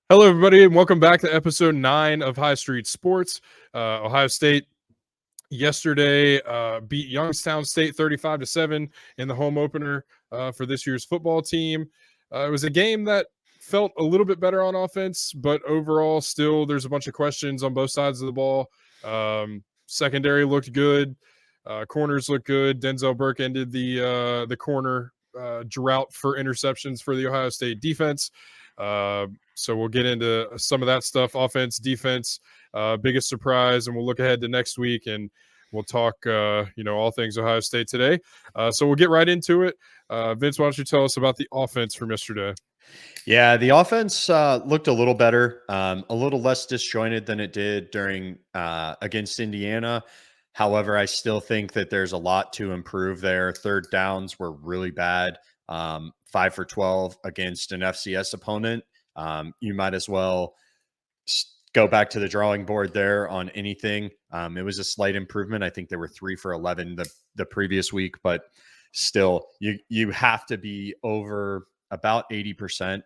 Hello, everybody, and welcome back to episode 9 of High Street Sports. Ohio State yesterday beat Youngstown State 35-7 in the home opener for this year's football team. It was a game that felt a little bit better on offense, but overall, still there's a bunch of questions on both sides of the ball. Secondary looked good. Corners looked good. Denzel Burke ended the corner drought for interceptions for the Ohio State defense. So we'll get into some of that stuff, offense, defense, biggest surprise, and we'll look ahead to next week and we'll talk, all things Ohio State today. So we'll get right into it. Vince, why don't you tell us about the offense from yesterday? Yeah, the offense looked a little better, a little less disjointed than it did during against Indiana. However, I still think that there's a lot to improve there. Third downs were really bad, 5 for 12 against an FCS opponent. You might as well go back to the drawing board there on anything. It was a slight improvement. I think they were 3 for 11 the previous week, but still, you have to be over about 80%.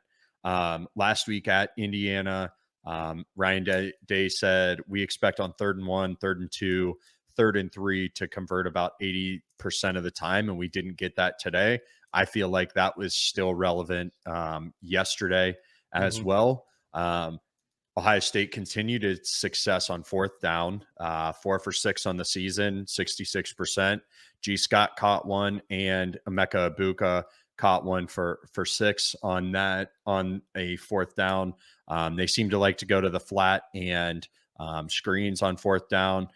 Last week at Indiana, Ryan Day said we expect on 3rd and 1, 3rd and 2, 3rd and 3 to convert about 80% of the time, and we didn't get that today. I feel like that was still relevant yesterday as well. Ohio State continued its success on 4th down, 4 for 6 on the season, 66%. G. Scott caught one, and Emeka Ibuka caught one for 6 on a 4th down. They seem to like to go to the flat and screens on 4th down.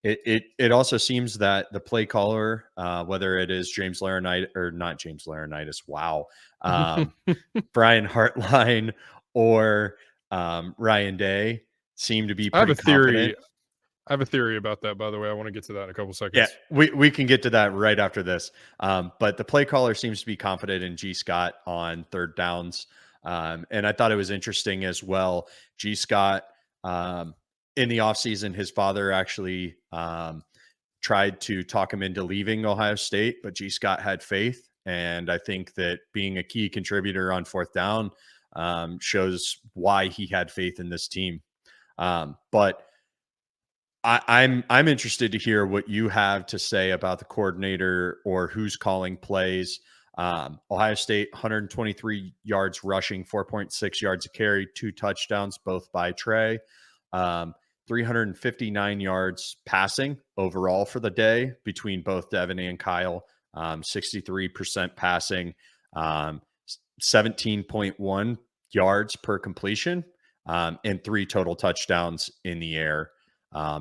It also seems that the play caller, whether it is James Laurinaitis or not James Laurinaitis, Brian Hartline or Ryan Day, seem to be pretty confident. I have a theory about that, by the way. I want to get to that in a couple seconds. Yeah, we can get to that right after this. But the play caller seems to be confident in G. Scott on 3rd downs. And I thought it was interesting as well. G. Scott, in the offseason, his father actually tried to talk him into leaving Ohio State, but G. Scott had faith. And I think that being a key contributor on 4th down shows why he had faith in this team. But I'm interested to hear what you have to say about the coordinator or who's calling plays. Ohio State, 123 yards rushing, 4.6 yards a carry, 2 touchdowns, both by Trey. 359 yards passing overall for the day between both Devin and Kyle. 63% passing, 17.1 yards per completion, and 3 total touchdowns in the air.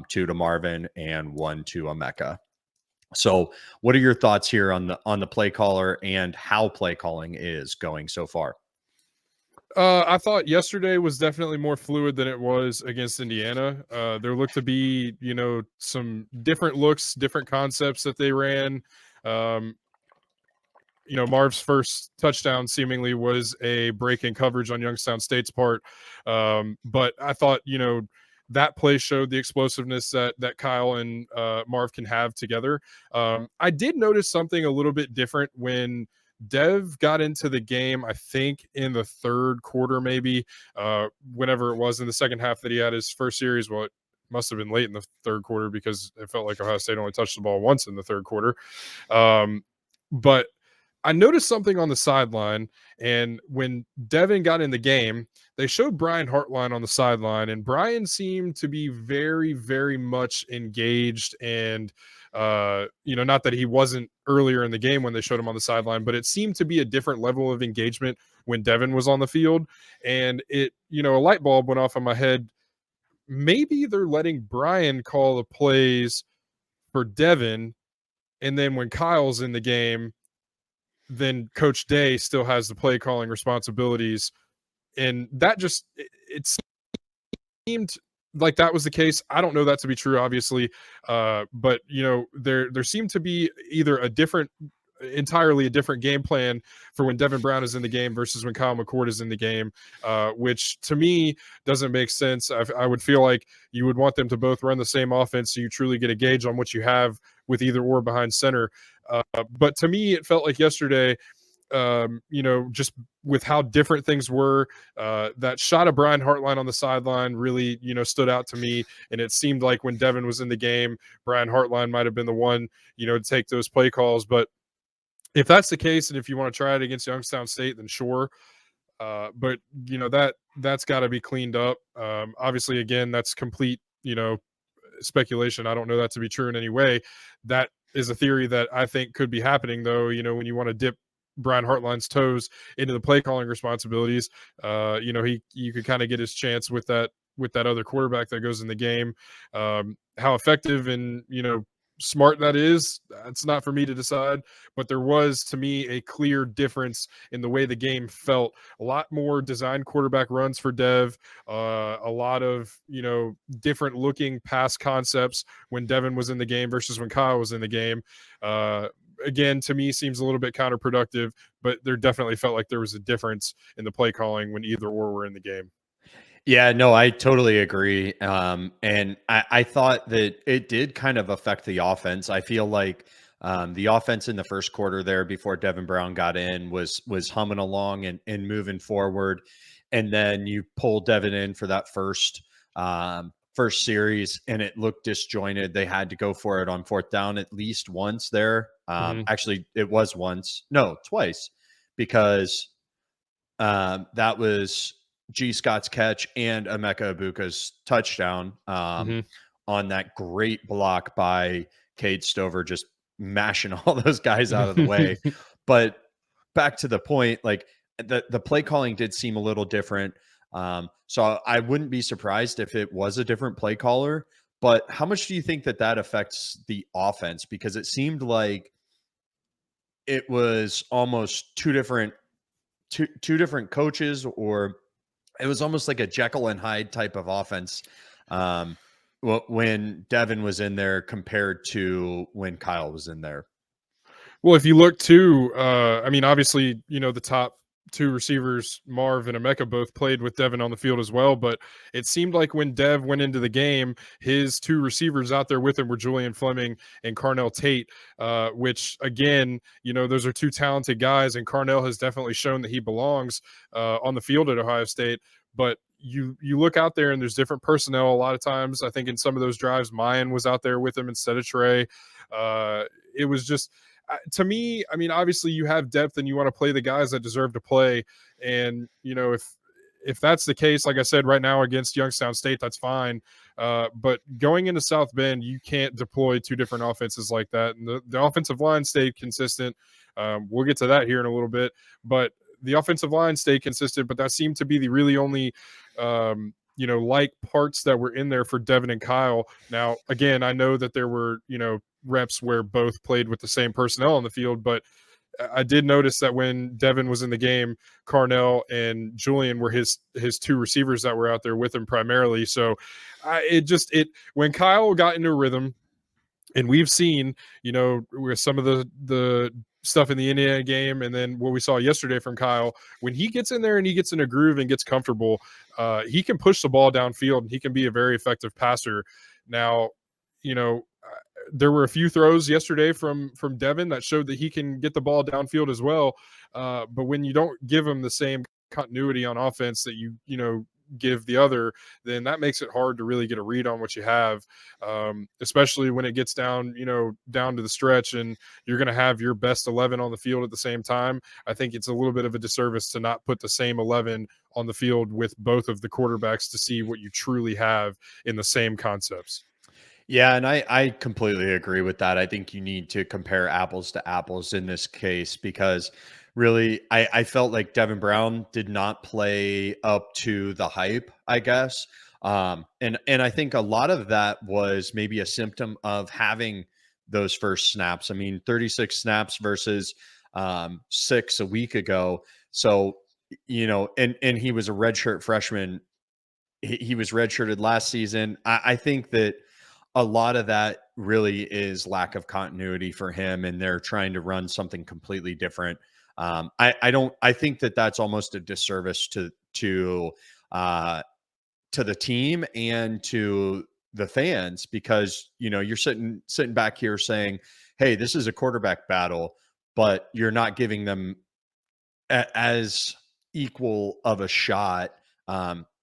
2 to Marvin and 1 to Emeka. So what are your thoughts here on the play caller and how play calling is going so far? I thought yesterday was definitely more fluid than it was against Indiana. There looked to be, some different looks, different concepts that they ran. Marv's first touchdown seemingly was a break in coverage on Youngstown State's part. But I thought, that play showed the explosiveness that Kyle and Marv can have together. I did notice something a little bit different when Dev got into the game, I think in the 3rd quarter, maybe whenever it was in the second half that he had his first series. Well, it must have been late in the 3rd quarter because it felt like Ohio State only touched the ball once in the 3rd quarter. But I noticed something on the sideline, and when Devin got in the game, they showed Brian Hartline on the sideline, and Brian seemed to be very, very much engaged. And, not that he wasn't earlier in the game when they showed him on the sideline, but it seemed to be a different level of engagement when Devin was on the field. And a light bulb went off in my head. Maybe they're letting Brian call the plays for Devin, and then when Kyle's in the game, then Coach Day still has the play calling responsibilities. And that it seemed like that was the case. I don't know that to be true, obviously. But there seemed to be either entirely a different game plan for when Devin Brown is in the game versus when Kyle McCord is in the game, which to me doesn't make sense. I would feel like you would want them to both run the same offense so you truly get a gauge on what you have with either or behind center. But to me, it felt like yesterday just with how different things were. That shot of Brian Hartline on the sideline really, stood out to me. And it seemed like when Devin was in the game, Brian Hartline might have been the one, to take those play calls. But if that's the case, and if you want to try it against Youngstown State, then sure. But that's got to be cleaned up. Obviously, again, that's complete, speculation. I don't know that to be true in any way. That is a theory that I think could be happening, though. When you want to dip Brian Hartline's toes into the play calling responsibilities, you could kind of get his chance with that other quarterback that goes in the game. How effective and smart that is, it's not for me to decide, but there was, to me, a clear difference in the way the game felt. A lot more designed quarterback runs for Dev, a lot of different looking pass concepts when Devin was in the game versus when Kyle was in the game. Again, to me, seems a little bit counterproductive, but there definitely felt like there was a difference in the play calling when either or were in the game. Yeah, no, I totally agree. And I thought that it did kind of affect the offense. I feel like the offense in the first quarter there before Devin Brown got in was humming along and moving forward. And then you pull Devin in for that first series and it looked disjointed. They had to go for it on fourth down at least once there. Actually, it was once. No, twice, because that was G. Scott's catch and Emeka Ibuka's touchdown on that great block by Cade Stover, just mashing all those guys out of the way. But back to the point, like the play calling did seem a little different. So I wouldn't be surprised if it was a different play caller. But how much do you think that affects the offense? Because it seemed like it was almost two different coaches, or it was almost like a Jekyll and Hyde type of offense when Devin was in there compared to when Kyle was in there. Well, if you look too, obviously, the top two receivers, Marv and Emeka, both played with Devin on the field as well. But it seemed like when Dev went into the game, his two receivers out there with him were Julian Fleming and Carnell Tate, which, again, those are two talented guys. And Carnell has definitely shown that he belongs on the field at Ohio State. But you look out there and there's different personnel a lot of times. I think in some of those drives, Mayan was out there with him instead of Trey. It was just, to me, obviously you have depth and you want to play the guys that deserve to play. And, if that's the case, like I said, right now against Youngstown State, that's fine. But going into South Bend, you can't deploy two different offenses like that. And the offensive line stayed consistent. We'll get to that here in a little bit, but the offensive line stayed consistent, but that seemed to be the really only, like parts that were in there for Devin and Kyle. Now, again, I know that there were, reps where both played with the same personnel on the field, but I did notice that when Devin was in the game, Carnell and Julian were his two receivers that were out there with him primarily. So when Kyle got into a rhythm, and we've seen, with some of the stuff in the Indiana game, and then what we saw yesterday from Kyle, when he gets in there and he gets in a groove and gets comfortable, he can push the ball downfield and he can be a very effective passer. Now, there were a few throws yesterday from Devin that showed that he can get the ball downfield as well. But when you don't give him the same continuity on offense that you give the other, then that makes it hard to really get a read on what you have, especially when it gets down to the stretch and you're going to have your best 11 on the field at the same time. I think it's a little bit of a disservice to not put the same 11 on the field with both of the quarterbacks to see what you truly have in the same concepts. Yeah, and I completely agree with that. I think you need to compare apples to apples in this case, because really I felt like Devin Brown did not play up to the hype, I guess. And I think a lot of that was maybe a symptom of having those first snaps. 36 snaps versus 6 a week ago. So, and he was a redshirt freshman. He was redshirted last season. I think that a lot of that really is lack of continuity for him, and they're trying to run something completely different. I think that that's almost a disservice to the team and to the fans, because you're sitting back here saying, hey, this is a quarterback battle, but you're not giving them as equal of a shot.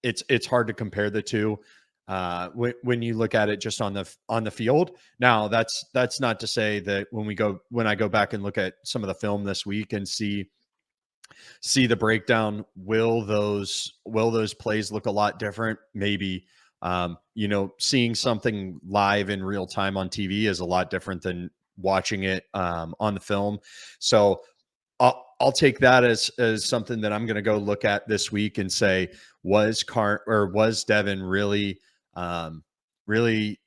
It's hard to compare the two when you look at it just on the field. Now, that's not to say that when I go back and look at some of the film this week and see the breakdown, will those plays look a lot different? Maybe. Seeing something live in real time on TV is a lot different than watching it on the film. So I'll take that as something that I'm going to go look at this week and say, was Devin really really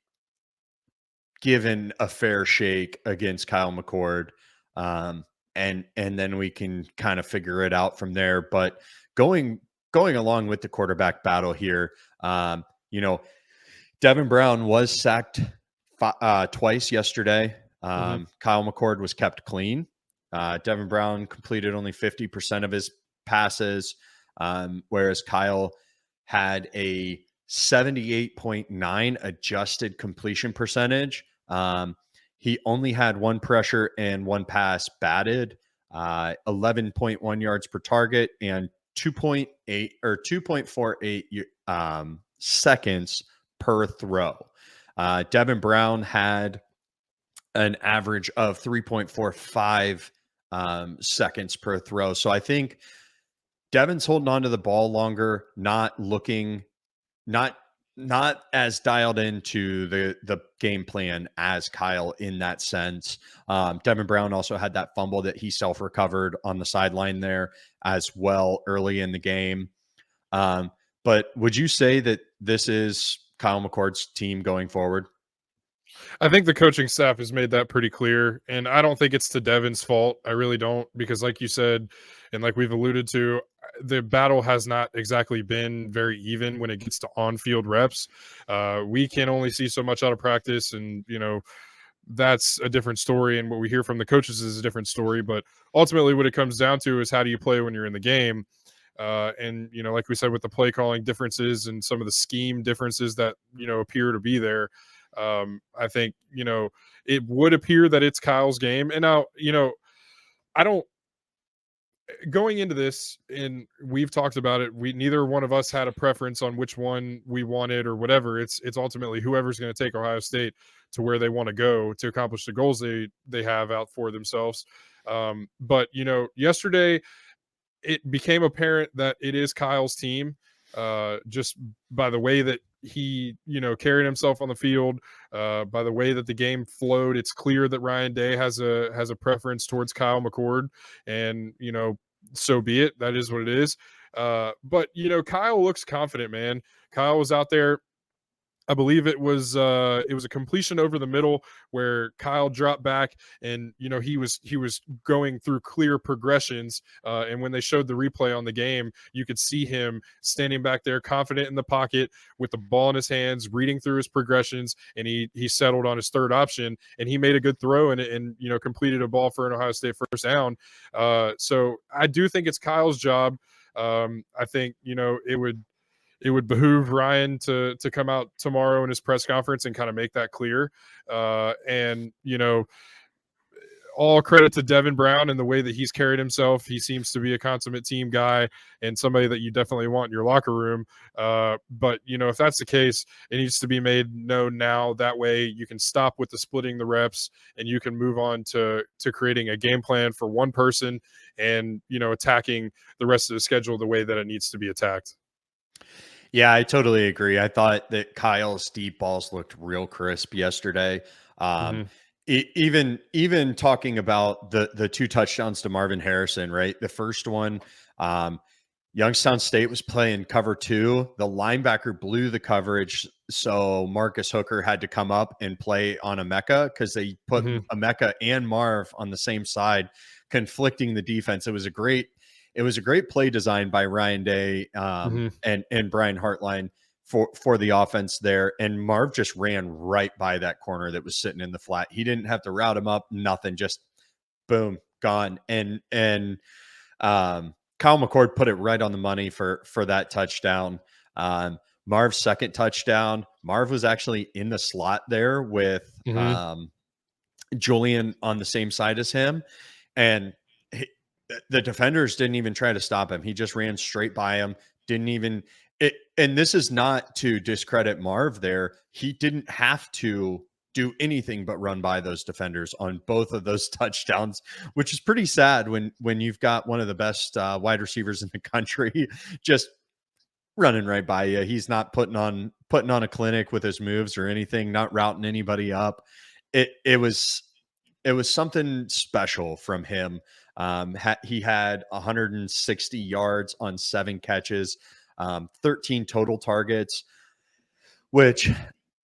given a fair shake against Kyle McCord? And then we can kind of figure it out from there. But going along with the quarterback battle here, Devin Brown was sacked twice yesterday. Kyle McCord was kept clean. Devin Brown completed only 50% of his passes, whereas Kyle had a 78.9 adjusted completion percentage. He only had one pressure and one pass batted, 11.1 yards per target, and 2.8 or 2.48 seconds per throw. Devin Brown had an average of 3.45 seconds per throw. So I think Devin's holding on to the ball longer, not as dialed into the game plan as Kyle in that sense. Devin Brown also had that fumble that he self-recovered on the sideline there as well early in the game. But would you say that this is Kyle McCord's team going forward? I think the coaching staff has made that pretty clear, and I don't think it's to Devin's fault. I really don't, because like you said, and like we've alluded to, the battle has not exactly been very even when it gets to on-field reps. We can only see so much out of practice, and that's a different story, and what we hear from the coaches is a different story. But ultimately, what it comes down to is, how do you play when you're in the game? And like we said, with the play calling differences and some of the scheme differences that appear to be there, I think it would appear that it's Kyle's game. And now I don't, going into this, and we've talked about it, neither one of us had a preference on which one we wanted or whatever. It's ultimately whoever's going to take Ohio State to where they want to go to accomplish the goals they have out for themselves. But yesterday it became apparent that it is Kyle's team, just by the way that he carried himself on the field, by the way that the game flowed. It's clear that Ryan Day has a preference towards Kyle McCord, and so be it. That is what it is. But Kyle looks confident, man. Kyle was out there. I believe it was a completion over the middle where Kyle dropped back, and he was going through clear progressions. And when they showed the replay on the game, you could see him standing back there, confident in the pocket with the ball in his hands, reading through his progressions, and he settled on his third option, and he made a good throw and completed a ball for an Ohio State first down. So I do think it's Kyle's job. I think it would behoove Ryan to come out tomorrow in his press conference and kind of make that clear. And all credit to Devin Brown and the way that he's carried himself. He seems to be a consummate team guy and somebody that you definitely want in your locker room. But if that's the case, it needs to be made known now. That way you can stop with the splitting the reps, and you can move on to creating a game plan for one person, and attacking the rest of the schedule the way that it needs to be attacked. Yeah, I totally agree. I thought that Kyle's deep balls looked real crisp yesterday. Even talking about the two touchdowns to Marvin Harrison, right? The first one, Youngstown State was playing cover 2. The linebacker blew the coverage, so Marcus Hooker had to come up and play on Emeka, because they put Emeka and Marv on the same side, conflicting the defense. It was a great play design by Ryan Day and Brian Hartline for the offense there. And Marv just ran right by that corner that was sitting in the flat. He didn't have to route him up, nothing, just boom, gone. And Kyle McCord put it right on the money for that touchdown. Marv's second touchdown, Marv was actually in the slot there with Julian on the same side as him. And the defenders didn't even try to stop him. He just ran straight by him. Didn't even it. And this is not to discredit Marv there. He didn't have to do anything but run by those defenders on both of those touchdowns, which is pretty sad when you've got one of the best wide receivers in the country just running right by you. He's not putting on a clinic with his moves or anything, not routing anybody up. It was something special from him. He had 160 yards on 7 catches, 13 total targets, which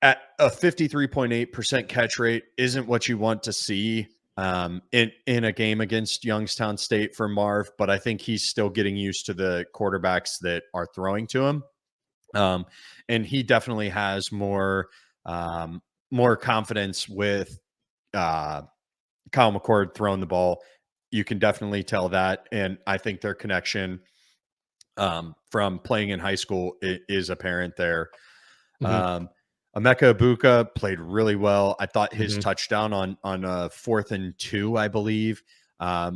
at a 53.8% catch rate isn't what you want to see in a game against Youngstown State for Marv, but I think he's still getting used to the quarterbacks that are throwing to him. And he definitely has more confidence with Kyle McCord throwing the ball. You can definitely tell that. And I think their connection from playing in high school is apparent there. Mm-hmm. Emeka Ibuka played really well. I thought his Mm-hmm. touchdown on a 4th and 2, I believe,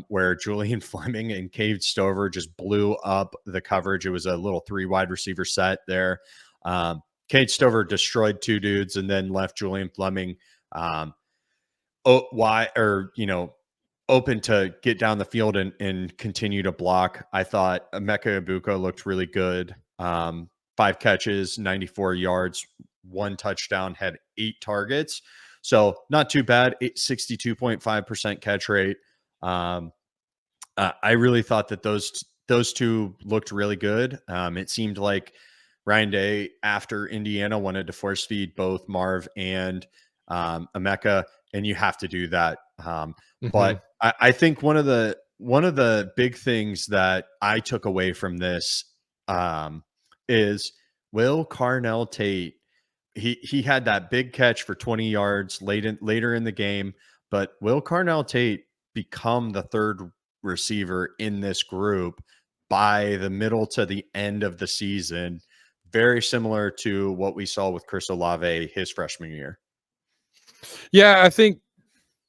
where Julian Fleming and Cade Stover just blew up the coverage. It was a little 3 wide receiver set there. Cade Stover destroyed 2 dudes and then left Julian Fleming open to get down the field and continue to block. I thought Emeka Ibuka looked really good. 5 catches, 94 yards, 1 touchdown, had 8 targets. So not too bad. 62.5% catch rate. I really thought that those 2 looked really good. It seemed like Ryan Day, after Indiana, wanted to force feed both Marv and Emeka, and you have to do that. But I think one of the big things that I took away from this is Will Carnell Tate. He had that big catch for 20 yards later in the game, but will Carnell Tate become the 3rd receiver in this group by the middle to the end of the season? Very similar to what we saw with Chris Olave his freshman year. Yeah, I think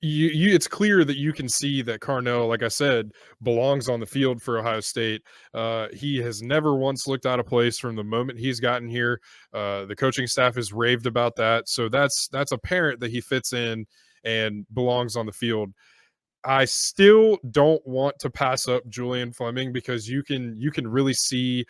it's clear that you can see that Carnell, like I said, belongs on the field for Ohio State. He has never once looked out of place from the moment he's gotten here. The coaching staff has raved about that. So that's apparent that he fits in and belongs on the field. I still don't want to pass up Julian Fleming because you can really see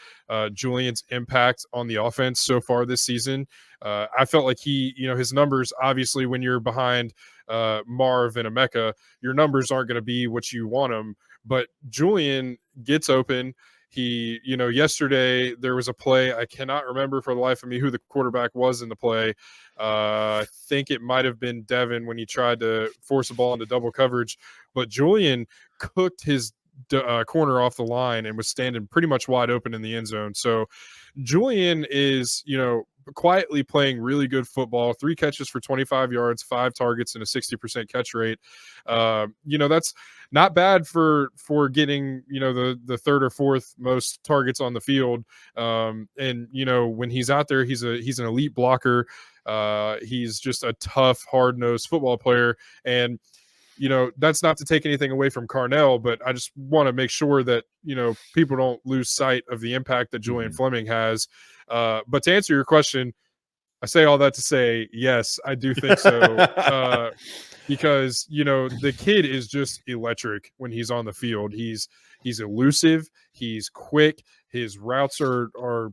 Julian's impact on the offense so far this season. I felt like his numbers, obviously, when you're behind Marv and Emeka, your numbers aren't going to be what you want them. But Julian gets open. He, yesterday there was a play. I cannot remember for the life of me who the quarterback was in the play. I think it might have been Devin when he tried to force a ball into double coverage, but Julian cooked his corner off the line and was standing pretty much wide open in the end zone. So Julian is, quietly playing really good football. 3 catches for 25 yards, 5 targets, and a 60% catch rate. That's not bad for getting, the 3rd or 4th most targets on the field. And when he's out there, he's an elite blocker. He's just a tough, hard-nosed football player. And that's not to take anything away from Carnell, but I just want to make sure that, people don't lose sight of the impact that Julian Fleming has. But to answer your question, I say all that to say, yes, I do think so. Because, the kid is just electric when he's on the field. He's elusive. He's quick. His routes are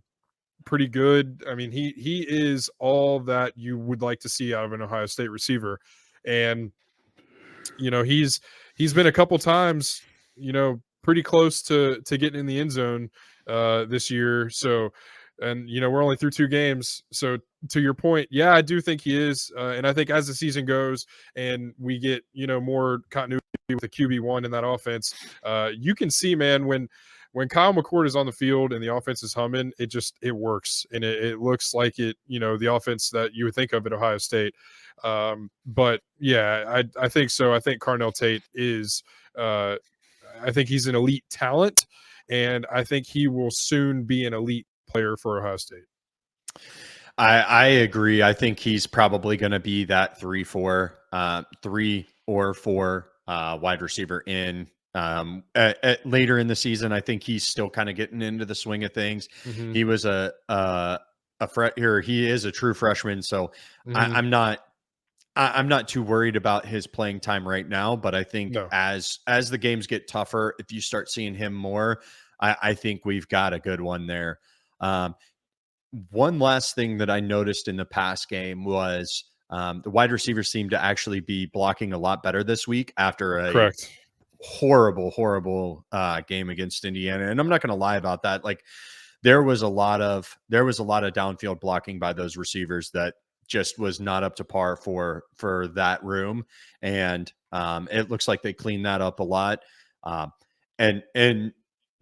pretty good. I mean, he is all that you would like to see out of an Ohio State receiver. And, he's been a couple times, pretty close to getting in the end zone this year. So, and we're only through 2 games. So to your point, yeah, I do think he is. And I think as the season goes and we get, more continuity with the QB1 in that offense, you can see, man, when Kyle McCord is on the field and the offense is humming, it works. And it looks like the offense that you would think of at Ohio State. But yeah, I think so. I think Carnell Tate is, I think he's an elite talent, and I think he will soon be an elite player for Ohio State. I agree. I think he's probably going to be that 3 or 4 wide receiver in Later in the season, I think he's still kind of getting into the swing of things. Hmm. He was he is a true freshman, so Hmm. I'm not too worried about his playing time right now. But I think No. as the games get tougher, if you start seeing him more, I think we've got a good one there. Um, One last thing that I noticed in the pass game was the wide receivers seem to actually be blocking a lot better this week after a Correct. horrible game against Indiana. And I'm not going to lie about that. Like there was a lot of downfield blocking by those receivers that just was not up to par for that room. And it looks like they cleaned that up a lot. Um, and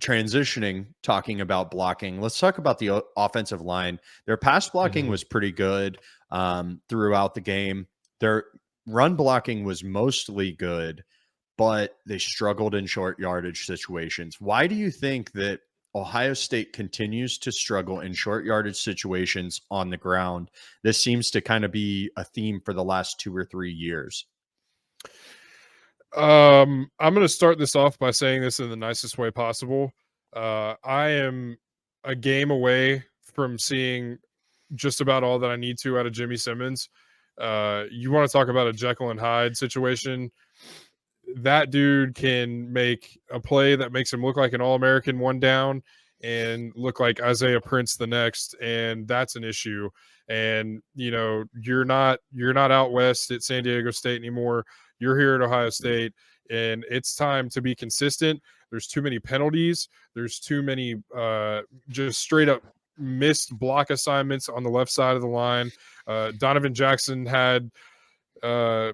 transitioning, talking about blocking, let's talk about the offensive line. Their pass blocking Hmm. was pretty good throughout the game. Their run blocking was mostly good, but they struggled in short yardage situations. Why do you think that Ohio State continues to struggle in short yardage situations on the ground? This seems to kind of be a theme for the last 2 or 3 years. I'm going to start this off by saying this in the nicest way possible. I am a game away from seeing just about all that I need to out of Jimmy Simmons. You want to talk about a Jekyll and Hyde situation? That dude can make a play that makes him look like an All-American one down and look like Isaiah Prince the next, and that's an issue. And you're not out west at San Diego State anymore. You're here at Ohio State, and it's time to be consistent. There's too many penalties. There's too many just straight up missed block assignments on the left side of the line. Donovan Jackson had uh,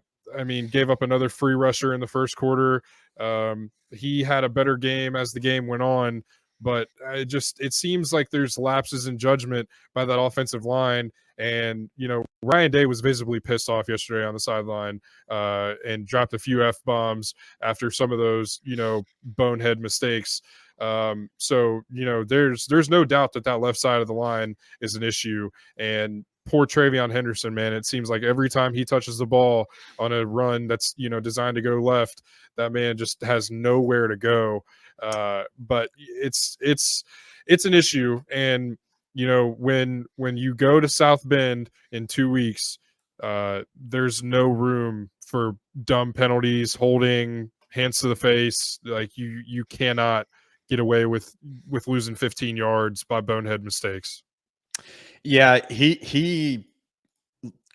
gave up another free rusher in the first quarter. He had a better game as the game went on, but it seems like there's lapses in judgment by that offensive line. And Ryan Day was visibly pissed off yesterday on the sideline and dropped a few f-bombs after some of those bonehead mistakes. So there's no doubt that left side of the line is an issue. And poor Travion Henderson, man, it seems like every time he touches the ball on a run that's designed to go left, that man just has nowhere to go. But it's an issue. And when you go to South Bend in 2 weeks, there's no room for dumb penalties, holding, hands to the face. Like you cannot get away with losing 15 yards by bonehead mistakes. Yeah, he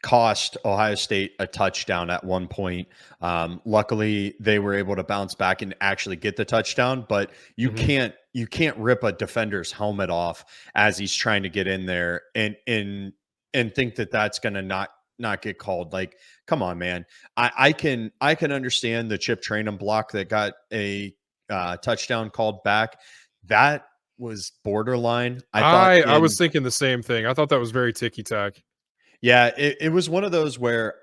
cost Ohio State a touchdown at one point. Luckily, they were able to bounce back and actually get the touchdown. But Mhm. you can't rip a defender's helmet off as he's trying to get in there and think that that's going to not get called. Like, come on, man. I can understand the Chip Trayanum block that got a touchdown called back. That was borderline. I thought I was in thinking the same thing. I thought that was very ticky tack. Yeah, it was one of those where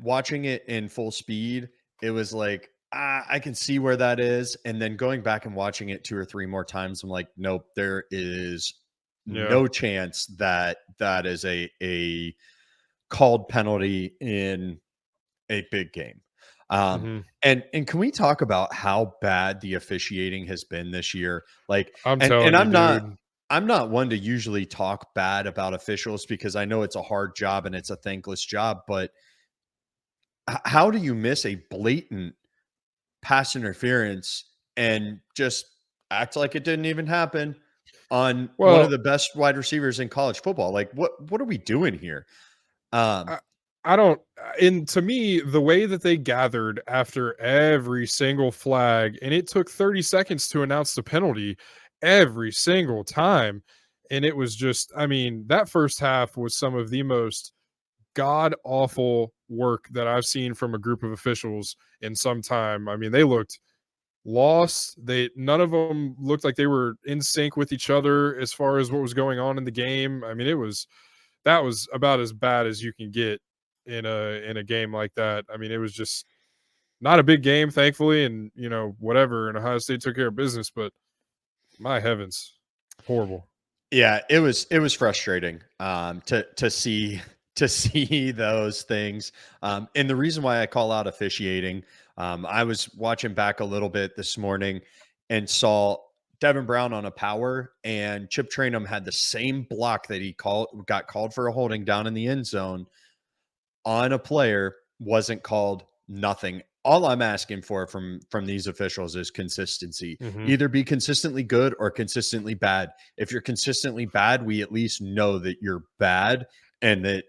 watching it in full speed, it was like, I can see where that is. And then going back and watching it 2 or 3 more times, I'm like, nope, there is Yeah. no chance that that is a called penalty in a big game. Um, Hmm. and can we talk about how bad the officiating has been this year? Like, I'm and telling you, dude. I'm not one to usually talk bad about officials because I know it's a hard job and it's a thankless job, but how do you miss a blatant pass interference and just act like it didn't even happen on one of Well, the best wide receivers in college football? Like what are we doing here? Um, I, I don't. And to me, the way that they gathered after every single flag, and it took 30 seconds to announce the penalty every single time, and it was just, that first half was some of the most god awful work that I've seen from a group of officials in some time. They looked lost. None of them looked like they were in sync with each other as far as what was going on in the game. That was about as bad as you can get in a game like that. It was just not a big game, thankfully, and whatever. And Ohio State took care of business, but my heavens, horrible. Yeah, it was frustrating to see those things. And the reason why I call out officiating, I was watching back a little bit this morning and saw Devin Brown on a power, and Chip Trainum had the same block that he got called for a holding down in the end zone on a player, wasn't called. Nothing. All I'm asking for from these officials is consistency. Mhm. Either be consistently good or consistently bad. If you're consistently bad, we at least know that you're bad and that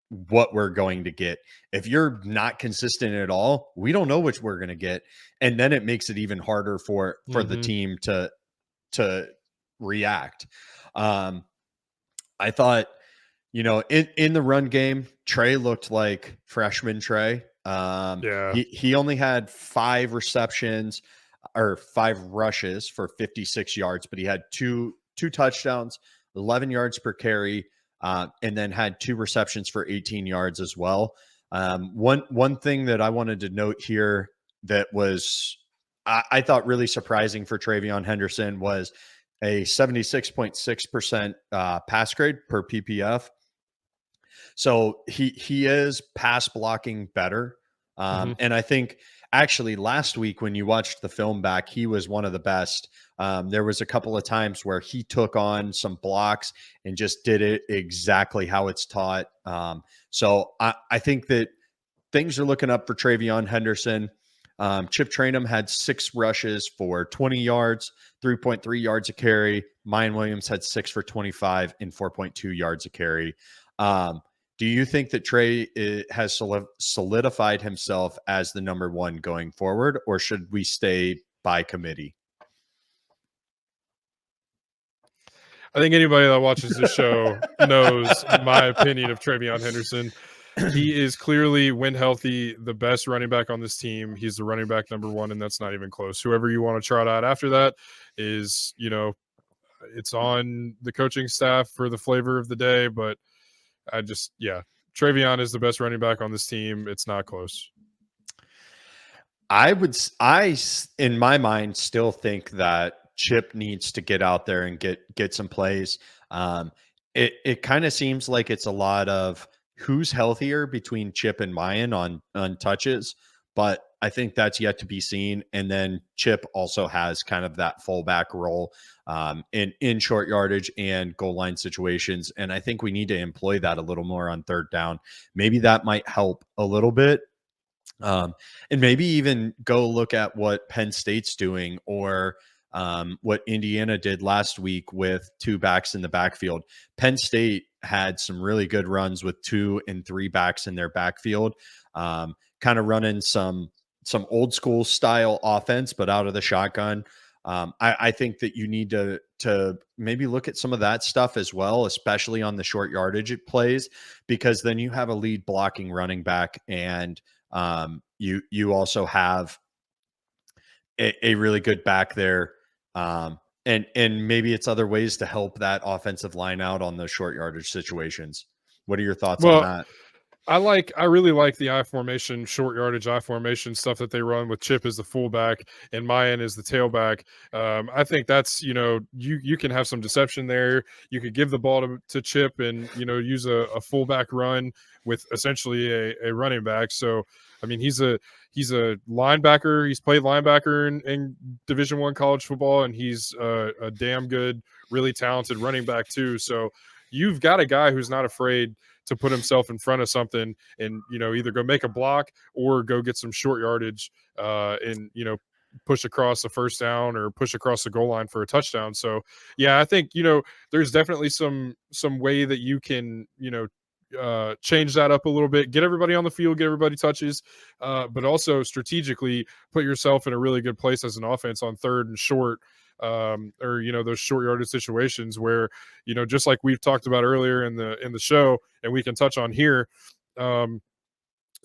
what we're going to get. If you're not consistent at all, we don't know which we're going to get, and then it makes it even harder for the Mhm. team to react. I thought, in the run game, Trey looked like freshman Trey. Yeah. He only had 5 receptions or 5 rushes for 56 yards, but he had two touchdowns, 11 yards per carry, and then had 2 receptions for 18 yards as well. One thing that I wanted to note here that was I thought really surprising for Travion Henderson was a 76.6% pass grade per PPF. So he is pass blocking better. Mhm. And I think actually last week when you watched the film back, he was one of the best. There was a couple of times where he took on some blocks and just did it exactly how it's taught. So I think that things are looking up for Travion Henderson. Chip Trainum had 6 rushes for 20 yards, 3.3 yards a carry. Mayan Williams had 6 for 25 and 4.2 yards a carry. Do you think that Trey has solidified himself as the number 1 going forward, or should we stay by committee? I think anybody that watches this show knows my opinion of Travion Henderson. He is clearly, when healthy, the best running back on this team. He's the running back number 1, and that's not even close. Whoever you want to trot out after that is, it's on the coaching staff for the flavor of the day. But Travion is the best running back on this team. It's not close. In my mind, still think that Chip needs to get out there and get some plays. It kind of seems like it's a lot of who's healthier between Chip and Mayan on touches, but I think that's yet to be seen. And then Chip also has kind of that fullback role in short yardage and goal line situations, and I think we need to employ that a little more on third down. Maybe that might help a little bit. And maybe even go look at what Penn State's doing, or what Indiana did last week with 2 backs in the backfield. Penn State had some really good runs with 2 and 3 backs in their backfield, kind of running some old school style offense, but out of the shotgun. I think that you need to maybe look at some of that stuff as well, especially on the short yardage plays, because then you have a lead blocking running back, and you also have a really good back there. And maybe it's other ways to help that offensive line out on those short yardage situations. What are your thoughts on Well, that? I really like the I formation, short yardage I formation stuff that they run with Chip as the fullback and Mayan as the tailback. I think that's, you can have some deception there. You could give the ball to Chip and, use a fullback run with essentially a running back. So, I mean, he's a linebacker. He's played linebacker in Division I college football, and he's a damn good, really talented running back too. So you've got a guy who's not afraid to put himself in front of something and, either go make a block or go get some short yardage and, push across a first down or push across the goal line for a touchdown. So, yeah, I think, there's definitely some way that you can, change that up a little bit, get everybody on the field, get everybody touches, but also strategically put yourself in a really good place as an offense on third and short, or those short yardage situations where, just like we've talked about earlier in the show, and we can touch on here,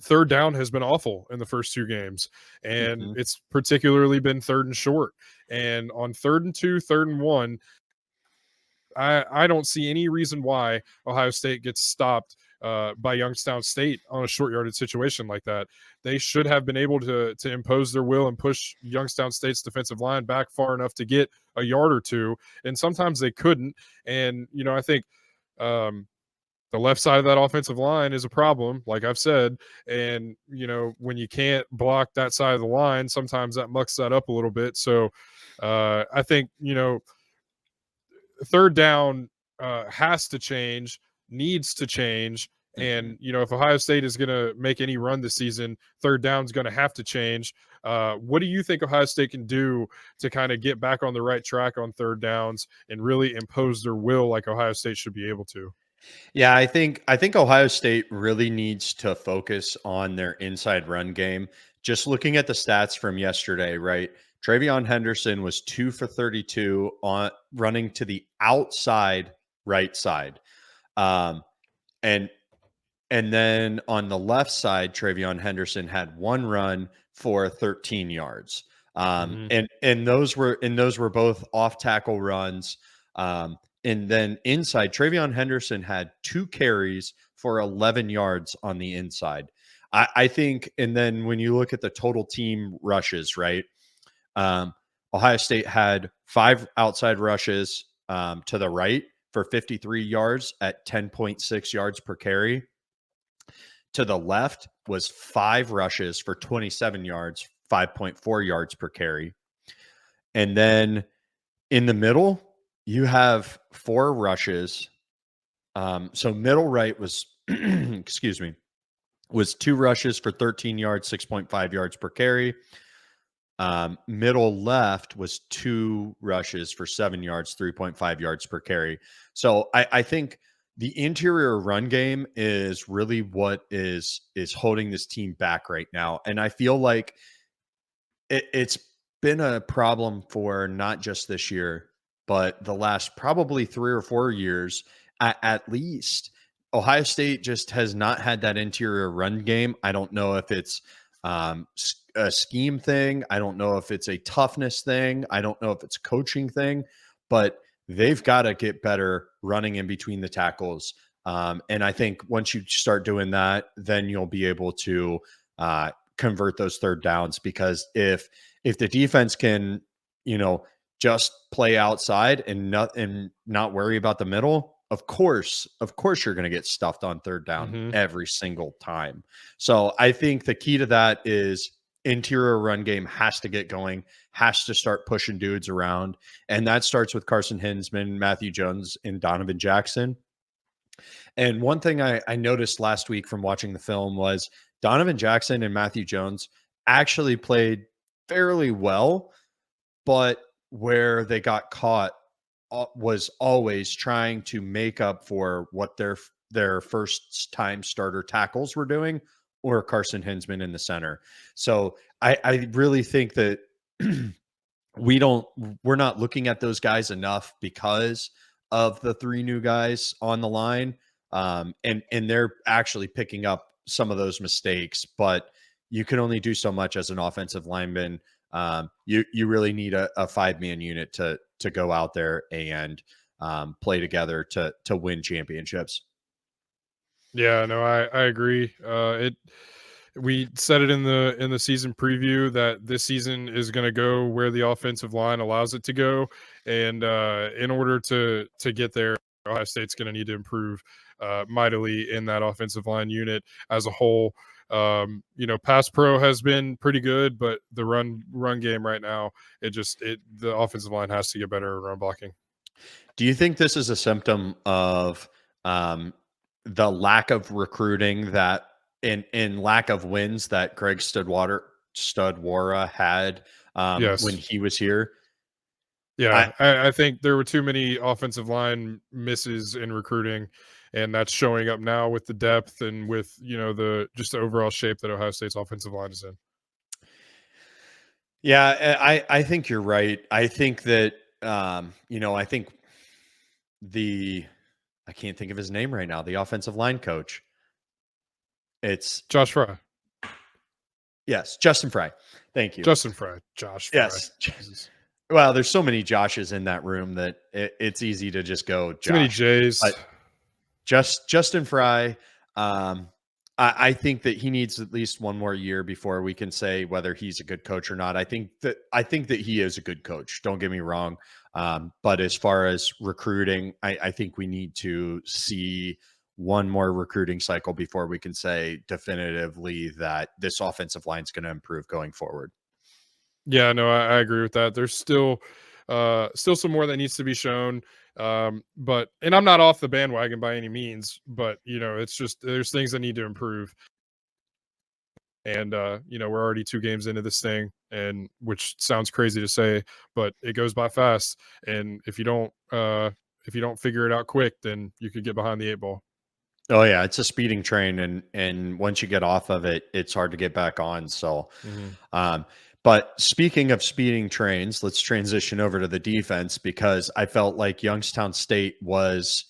third down has been awful in the first 2 games, and Mhm. it's particularly been third and short. And on 3rd and 2, 3rd and 1, I don't see any reason why Ohio State gets stopped by Youngstown State on a short yardage situation like that. They should have been able to impose their will and push Youngstown State's defensive line back far enough to get a yard or 2, and sometimes they couldn't. And I think the left side of that offensive line is a problem, like I've said. And, when you can't block that side of the line, sometimes that mucks that up a little bit. So I think, third down has to change, needs to change. And, if Ohio State is going to make any run this season, third down is going to have to change. What do you think Ohio State can do to kind of get back on the right track on third downs and really impose their will like Ohio State should be able to? Yeah, I think Ohio State really needs to focus on their inside run game. Just looking at the stats from yesterday, right? Travion Henderson was 2 for 32 on running to the outside right side. Um, and and then on the left side, Travion Henderson had one run for 13 yards. Mm-hmm. And those were both off tackle runs. And then inside, Travion Henderson had 2 carries for 11 yards on the inside. I think, and then when you look at the total team rushes, right? Um, Ohio State had 5 outside rushes to the right for 53 yards at 10.6 yards per carry. To the left was 5 rushes for 27 yards, 5.4 yards per carry. And then in the middle, you have 4 rushes. So middle right was, excuse me, was 2 rushes for 13 yards, 6.5 yards per carry. Middle left was 2 rushes for 7 yards, 3.5 yards per carry. So I think the interior run game is really what is holding this team back right now. And I feel like it's been a problem for not just this year, but the last probably 3 or 4 years at least. Ohio State just has not had that interior run game. I don't know if it's a scheme thing. I don't know if it's a toughness thing. I don't know if it's a coaching thing, but they've got to get better running in between the tackles. And I think once you start doing that, then you'll be able to convert those third downs, because if the defense can, just play outside and not worry about the middle, of course you're going to get stuffed on third down Mm-hmm. every single time. So I think the key to that is interior run game has to get going, has to start pushing dudes around. And that starts with Carson Hinsman, Matthew Jones, and Donovan Jackson. And one thing I noticed last week from watching the film was Donovan Jackson and Matthew Jones actually played fairly well, but where they got caught was always trying to make up for what their first time starter tackles were doing, or Carson Hinsman in the center. So I really think that we're not looking at those guys enough because of the 3 new guys on the line. And they're actually picking up some of those mistakes, but you can only do so much as an offensive lineman. You really need a 5-man unit to go out there and play together to win championships. Yeah, no, I agree. We said it in the season preview that this season is going to go where the offensive line allows it to go, and in order to get there, Ohio State's going to need to improve mightily in that offensive line unit as a whole. Pass pro has been pretty good, but the run game right now, the offensive line has to get better at run blocking. Do you think this is a symptom of the lack of recruiting that in lack of wins that Greg Studwara had when Yes. he was here? Yeah, I think there were too many offensive line misses in recruiting, and that's showing up now with the depth and with the overall shape that Ohio State's offensive line is in. Yeah, I think you're right. I think that I think I can't think of his name right now, the offensive line coach. It's Josh Fry. Yes, Justin Fry. Thank you. Justin Fry. Josh Fry. Yes. Jesus. Well, there's so many Joshes in that room that it's easy to just go Josh. Too many J's. But Justin Fry, I think that he needs at least one more year before we can say whether he's a good coach or not. I think that he is a good coach. Don't get me wrong. But as far as recruiting, I think we need to see one more recruiting cycle before we can say definitively that this offensive line is going to improve going forward. Yeah, no, I agree with that. There's still some more that needs to be shown. But and I'm not off the bandwagon by any means, but it's just there's things that need to improve. And we're already 2 games into this thing, and which sounds crazy to say, but it goes by fast. And if you don't figure it out quick, then you could get behind the 8 ball. Oh yeah, it's a speeding train, and once you get off of it, it's hard to get back on. So, Mm-hmm. um, but speaking of speeding trains, let's transition over to the defense because I felt like Youngstown State was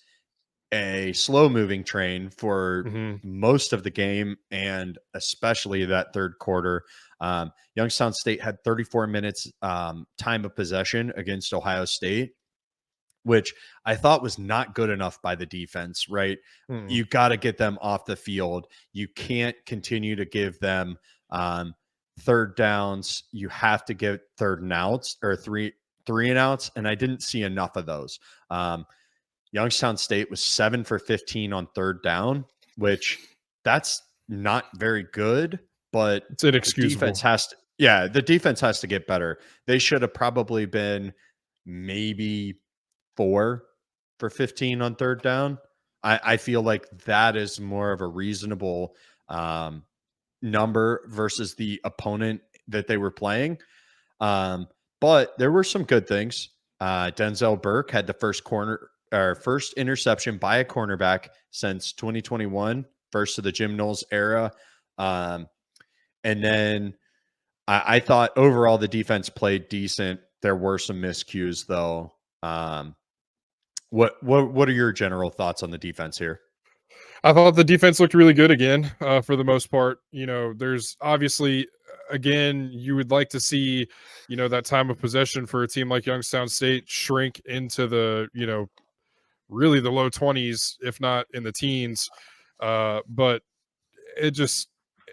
a slow moving train for Mm-hmm. most of the game and especially that third quarter. Youngstown State had 34 minutes time of possession against Ohio State, which I thought was not good enough by the defense, right? Mm-hmm. You got to get them off the field. You can't continue to give them third downs. You have to get third and outs or three and outs. And I didn't see enough of those. Youngstown State was 7 for 15 on third down, which that's not very good, but It's the inexcusable. the defense has to get better. They should have probably been maybe 4 for 15 on third down. I feel like that is more of a reasonable number versus the opponent that they were playing. But there were some good things. Denzel Burke had the first interception by a cornerback since 2021, first of the Jim Knowles era. And then I thought overall the defense played decent. There were some miscues though. What are your general thoughts on the defense here? I thought the defense looked really good again, for the most part. There's obviously, again, you would like to see, that time of possession for a team like Youngstown State shrink into the, really the low 20s, if not in the teens. But it just,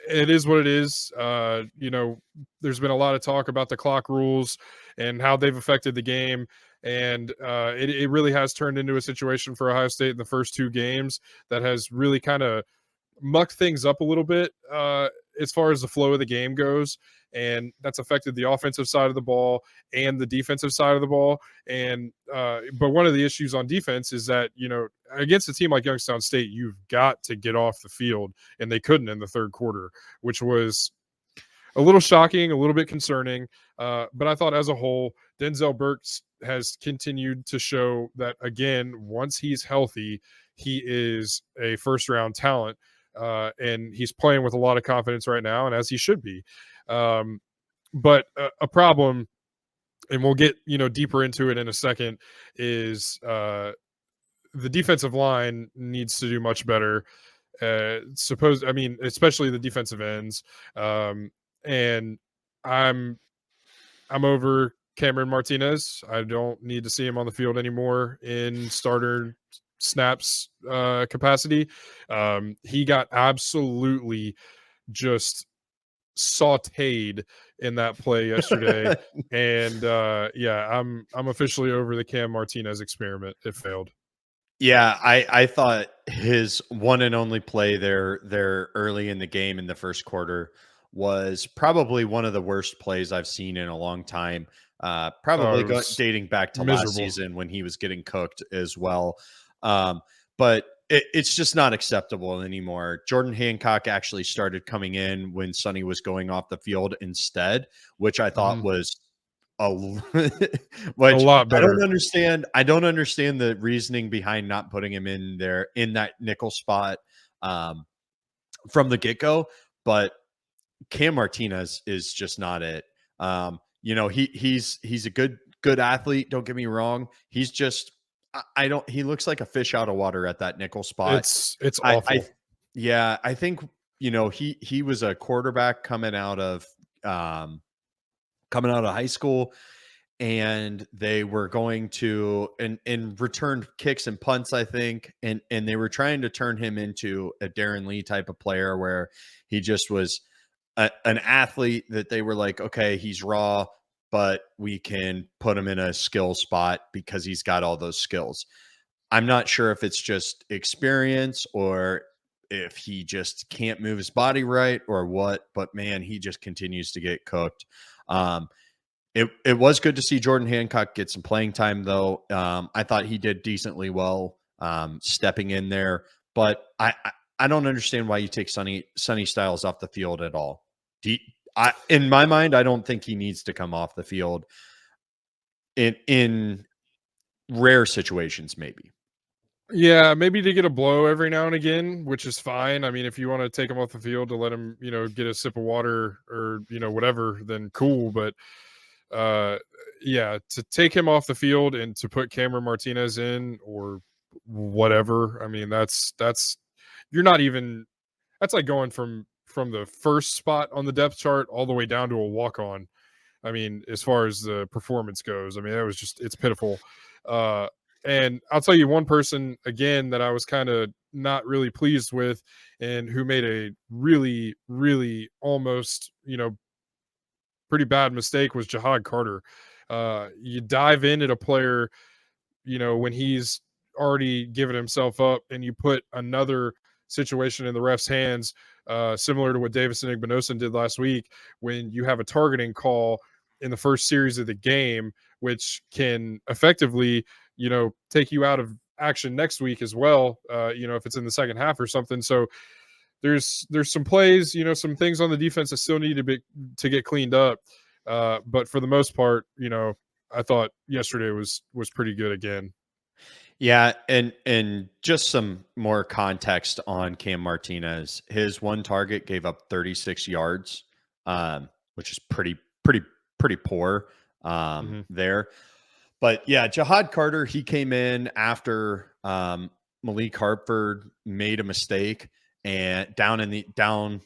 it is what it is. There's been a lot of talk about the clock rules and how they've affected the game. And it really has turned into a situation for Ohio State in the first 2 games that has really kind of mucked things up a little bit as far as the flow of the game goes. And that's affected the offensive side of the ball and the defensive side of the ball. And but one of the issues on defense is that, against a team like Youngstown State, you've got to get off the field, and they couldn't in the third quarter, which was a little shocking, a little bit concerning. But I thought as a whole, Denzel Burks has continued to show that, again, once he's healthy, he is a first round talent. And he's playing with a lot of confidence right now, and as he should be. But a problem, and we'll get deeper into it in a second, is the defensive line needs to do much better. Especially the defensive ends. And I'm over Cameron Martinez. I don't need to see him on the field anymore in starter snaps capacity. He got absolutely just sauteed in that play yesterday. And I'm officially over the Cam Martinez experiment. It failed. Yeah, I thought his one and only play there early in the game in the first quarter was probably one of the worst plays I've seen in a long time. Oh, Probably it was dating back to last miserable. season when he was getting cooked as well. But it's just not acceptable anymore. Jordan Hancock actually started coming in when Sonny was going off the field instead, which I thought Mhm. was a A which lot I don't better. understand. I don't understand the reasoning behind not putting him in there in that nickel spot um, from the get go. But Cam Martinez is just not it. He's a good athlete. Don't get me wrong. He's just I don't. He looks like a fish out of water at that nickel spot. It's I awful. yeah. I think he was a quarterback coming out of high school, and they were going to and returned kicks and punts, I think, and they were trying to turn him into a Darren Lee type of player where he just was an athlete that they were like, okay, he's raw, but we can put him in a skill spot because he's got all those skills. I'm not sure if it's just experience or if he just can't move his body right or what, but man, he just continues to get cooked. Um, it was good to see Jordan Hancock get some playing time, though. I thought he did decently well stepping in there, but I don't understand why you take Sonny Styles off the field at all. In my mind, I don't think he needs to come off the field in rare situations, maybe. Yeah, maybe to get a blow every now and again, which is fine. I mean, if you want to take him off the field to let him, get a sip of water or, whatever, then cool. But uh yeah, to take him off the field and to put Cameron Martinez in or whatever, I mean, that's you're not even that's like going from the first spot on the depth chart all the way down to a walk on. I mean, as far as the performance goes, I mean, that was just it's pitiful. Uh, and I'll tell you one person again that I was kind of not really pleased with, and who made a really, really almost pretty bad mistake was Jihad Carter. You dive in at a player, when he's already given himself up, and you put another situation in the ref's hands, similar to what Davison Igbinosun did last week, when you have a targeting call in the first series of the game, which can effectively, take you out of action next week as well, if it's in the second half or something. So there's some plays, some things on the defense that still need to get cleaned up. But for the most part, I thought yesterday was pretty good again. Yeah, and just some more context on Cam Martinez. His one target gave up 36 yards, which is pretty poor Mhm. there. But yeah, Jihad Carter, he came in after Malik Hartford made a mistake and down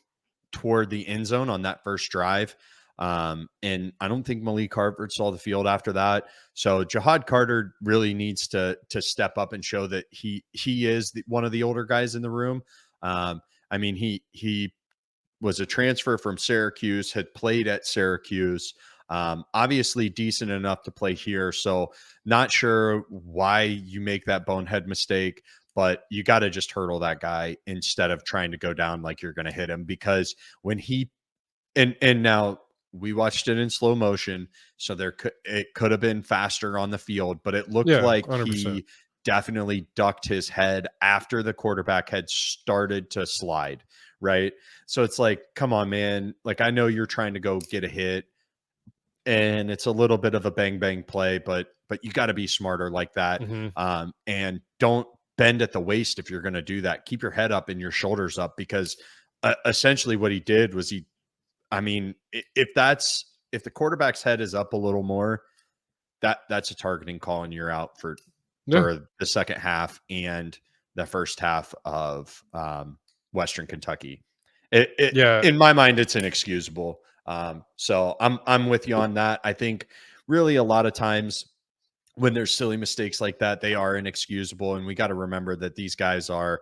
toward the end zone on that first drive. And I don't think Malik Hartford saw the field after that. So Jihad Carter really needs to step up and show that he is one of the older guys in the room. I mean, he was a transfer from Syracuse, had played at Syracuse, obviously decent enough to play here. So not sure why you make that bonehead mistake, but you got to just hurdle that guy instead of trying to go down like you're going to hit him, because when he and now we watched it in slow motion, so it could have been faster on the field, but it looked Yeah, like 100%. he definitely ducked his head after the quarterback had started to slide, right? So it's like, come on, man. Like, I know you're trying to go get a hit and it's a little bit of a bang bang play, but you got to be smarter like that. Mhm. And don't bend at the waist if you're going to do that. Keep your head up and your shoulders up, because essentially what he did was I mean, if the quarterback's head is up a little more, that's a targeting call and you're out for Yeah. the second half and the first half of Western Kentucky. Yeah. In my mind, it's inexcusable. So I'm with you on that. I think really a lot of times when there's silly mistakes like that, they are inexcusable, and we got to remember that these guys are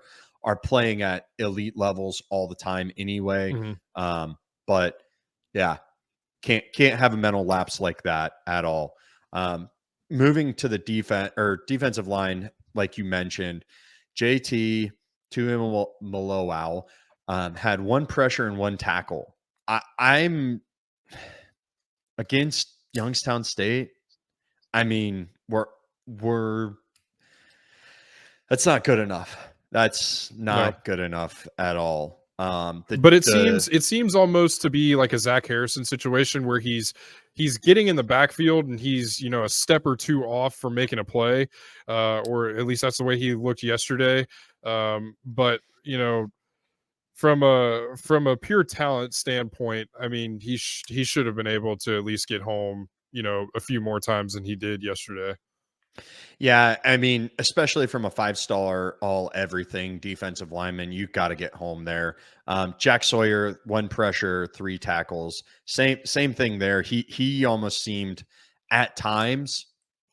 playing at elite levels all the time anyway. Mhm. But yeah, can't have a mental lapse like that at all. Um, moving to the defensive line, like you mentioned, JT Tuimoloau had one pressure and one tackle. I'm against Youngstown State. I mean, we're that's not good enough. That's No. not good enough at all. But it The seems it seems almost to be like a Zach Harrison situation where he's getting in the backfield and he's, a step or two off from making a play, or at least that's the way he looked yesterday. But from a pure talent standpoint, I mean, he should have been able to at least get home, a few more times than he did yesterday. Yeah, I mean, especially from a five-star all everything defensive lineman, you got to get home there. Jack Sawyer, one pressure, three tackles. Same thing there. He almost seemed at times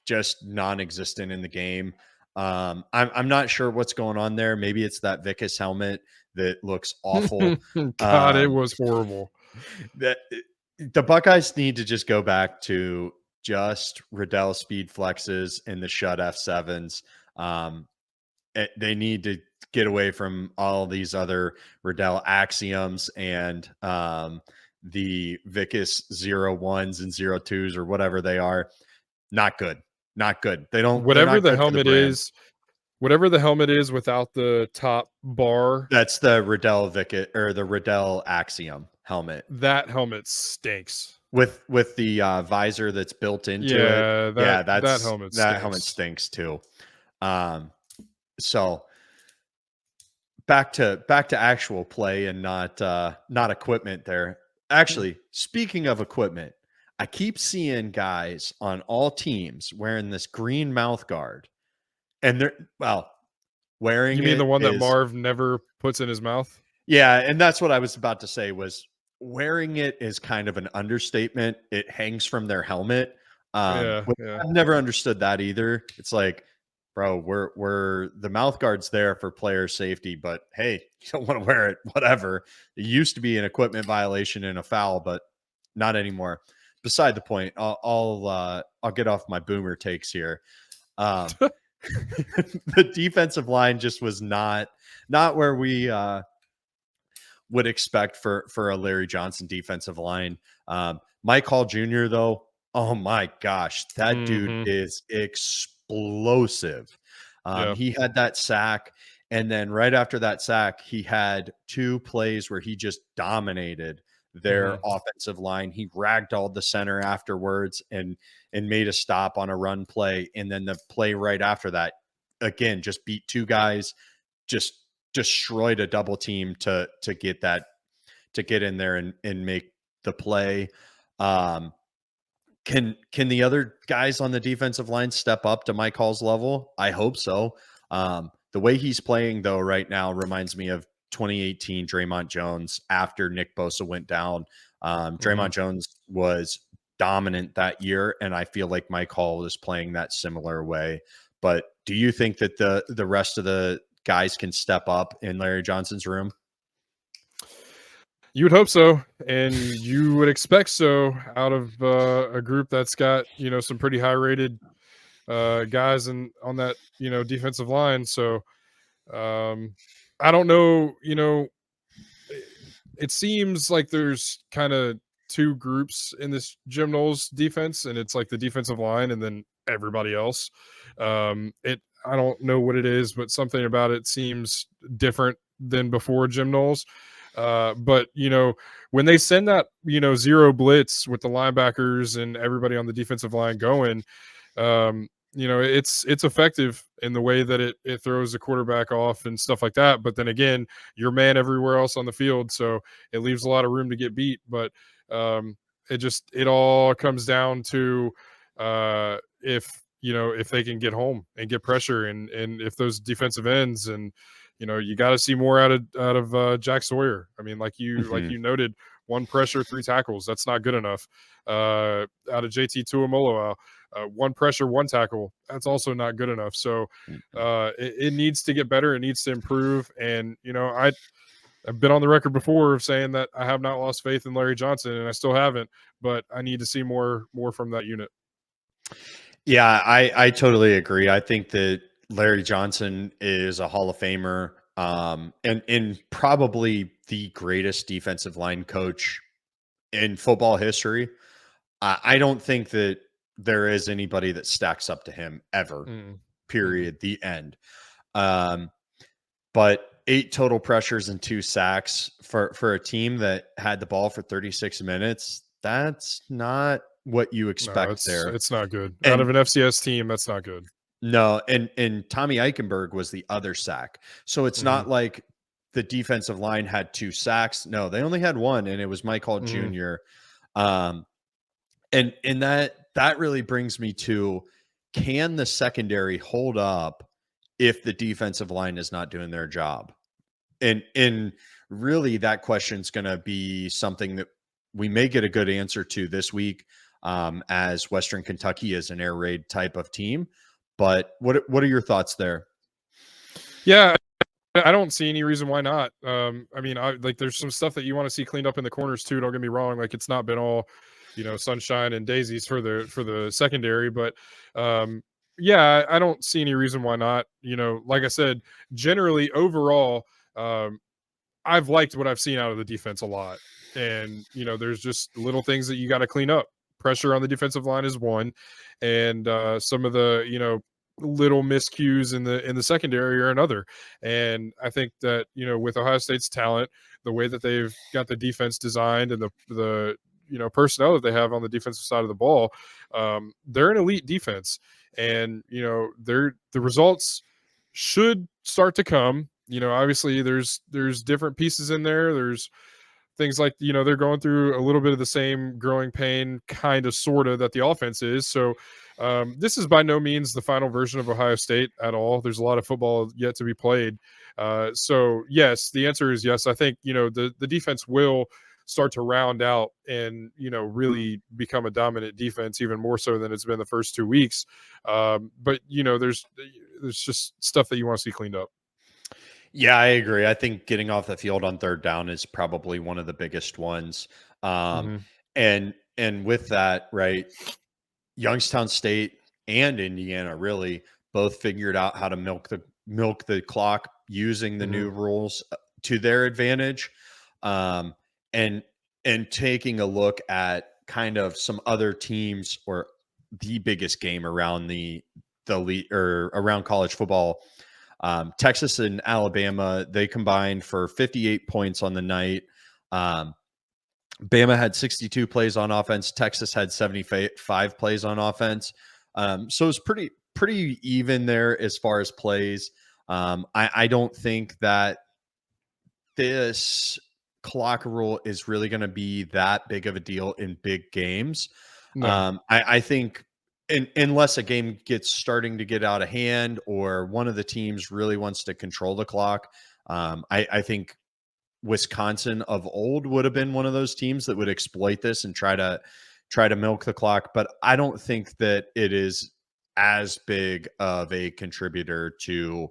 just non-existent in the game. I'm not sure what's going on there. Maybe it's that Vicus helmet that looks awful. God, it Um, was horrible. that the Buckeyes need to just go back to just Riddell speed flexes and the shut F7s. they need to get away from all these other Riddell axioms and the Vicus 0-1s and 0-2s or whatever they are. Not good. Not good. They're Whatever not the good for the helmet brand. is, whatever the helmet is without the top bar, That's the Riddell Vicus or the Riddell Axiom helmet that helmet stinks. with the visor that's built into it. Yeah, Yeah, that helmet that helmet stinks. stinks too. So back to actual play and not equipment there. Actually, speaking of equipment, I keep seeing guys on all teams wearing this green mouth guard, and they're wearing You mean the it one that is Marv never puts in his mouth? yeah, and that's what I was about to say was wearing it is kind of an understatement. It hangs from their helmet. Yeah, Which yeah. I've never understood that either. It's like, bro, we're the mouth guard's there for player safety, but hey, you don't want to wear it, whatever. It used to be an equipment violation and a foul, but not anymore. Beside the point, I'll get off my boomer takes here. The defensive line just was not where we would expect for a Larry Johnson defensive line. Mike Hall Jr. though, oh my gosh, that dude Mhm. is explosive. Yeah. He had that sack, and then right after that sack, he had 2 plays where he just dominated their Mhm. offensive line. He ragdolled the center afterwards and made a stop on a run play, and then the play right after that, again, just beat 2 guys, just destroyed a double team to get in there and make the play. Can the other guys on the defensive line step up to Mike Hall's level? I hope so. The way he's playing though right now reminds me of 2018 Draymond Jones after Nick Bosa went down. Draymond Mhm. Jones was dominant that year, and I feel like Mike Hall is playing that similar way. But do you think that the rest of the guys can step up in Larry Johnson's room? You would hope so, and you would expect so out of a group that's got, some pretty high rated guys on that, defensive line. So um I don't know, it, it seems like there's kind of 2 groups in this Jim Knowles defense, and it's like the defensive line and then everybody else. It I don't know what it is, but something about it seems different than before Jim Knowles. But when they send that, zero blitz with the linebackers and everybody on the defensive line going, it's effective in the way that it throws the quarterback off and stuff like that. But then again, you're man everywhere else on the field, so it leaves a lot of room to get beat. But it all comes down to if they can get home and get pressure, and if those defensive ends, and you got to see more out of Jack Sawyer. I mean, like Mhm. you noted, 1 pressure, 3 tackles. That's not good enough. Out of JT Tuimoloau, 1 pressure, 1 tackle. That's also not good enough. So Mhm. it needs to get better. It needs to improve. And I've been on the record before of saying that I have not lost faith in Larry Johnson, and I still haven't. But I need to see more from that unit. Yeah, I totally agree. I think that Larry Johnson is a Hall of Famer, and probably the greatest defensive line coach in football history. I don't think that there is anybody that stacks up to him ever. Mm-mm. Mm-mm. Period. The end. Um, but 8 total pressures and 2 sacks for a team that had the ball for 36 minutes. That's not what you No, expect there. it's not good. Out of And an FCS team, that's not good. no, and Tommy Eichenberg was the other sack. So it's Mm-hmm. not like the defensive line had 2 sacks. No, they only had 1, and it was Mike Hall Mm-hmm. Jr. Um, and that really brings me to, can the secondary hold up if the defensive line is not doing their job? And really that question's going to be something that we may get a good answer to this week, as Western Kentucky is an air raid type of team. But what are your thoughts there? Yeah, I don't see any reason why not. I mean, there's some stuff that you want to see cleaned up in the corners too. Don't get me wrong; like it's not been all, sunshine and daisies for the secondary, but Yeah, I don't see any reason why not. Like I said, generally overall, I've liked what I've seen out of the defense a lot. And, there's just little things that you got to clean up. Pressure on the defensive line is one. And some of the, little miscues in the secondary are another. And I think that, with Ohio State's talent, the way that they've got the defense designed and the personnel that they have on the defensive side of the ball, they're an elite defense. And, the results should start to come. Obviously there's different pieces in there. There's things like, they're going through a little bit of the same growing pain, kind of, sort of, that the offense is. So this is by no means the final version of Ohio State at all. There's a lot of football yet to be played. So yes, the answer is yes. I think, the defense will start to round out and, really become a dominant defense, even more so than it's been the first 2 weeks. But, there's just stuff that you want to see cleaned up. Yeah, I agree. I think getting off the field on third down is probably one of the biggest ones. Mm-hmm. And with that, right, Youngstown State and Indiana really both figured out how to milk the clock using the Mm-hmm. new rules to their advantage. And taking a look at kind of some other teams, or the biggest game around the league or around college football. Texas and Alabama, they combined for 58 points on the night. Bama had 62 plays on offense. Texas had 75 plays on offense. So it's pretty even there as far as plays. I don't think that this clock rule is really going to be that big of a deal in big games. No. I think unless a game gets starting to get out of hand or one of the teams really wants to control the clock, I think Wisconsin of old would have been one of those teams that would exploit this and try to milk the clock. But I don't think that it is as big of a contributor to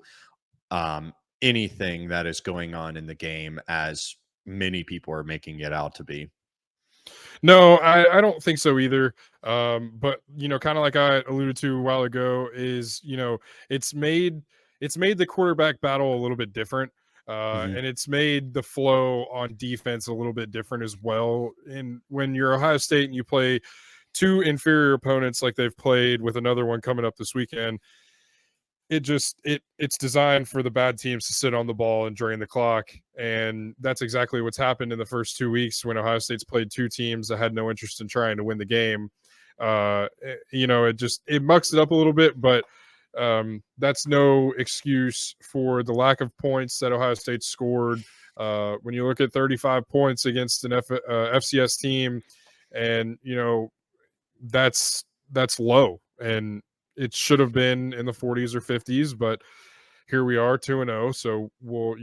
anything that is going on in the game as many people are making it out to be. No, I don't think so either. But kind of like I alluded to a while ago, is it's made the quarterback battle a little bit different. Mhm. And it's made the flow on defense a little bit different as well. And when you're Ohio State and you play two inferior opponents like they've played, with another one coming up this weekend, it's designed for the bad teams to sit on the ball and drain the clock. And that's exactly what's happened in the first 2 weeks when Ohio State's played two teams that had no interest in trying to win the game. It mucks it up a little bit, but that's no excuse for the lack of points that Ohio State scored. When you look at 35 points against an FCS team, and that's low, and it should have been in the 40s or 50s, but here we are, 2-0. So we'll,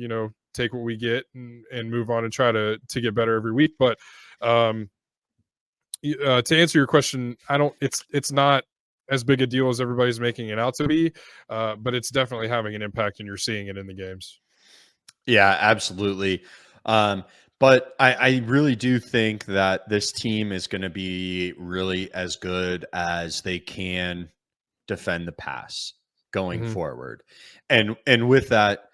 take what we get and move on and try to get better every week. But to answer your question, it's not as big a deal as everybody's making it out to be, but it's definitely having an impact, and you're seeing it in the games. Yeah, absolutely. But I really do think that this team is going to be really as good as they can defend the pass going Mm-hmm. forward. And with that,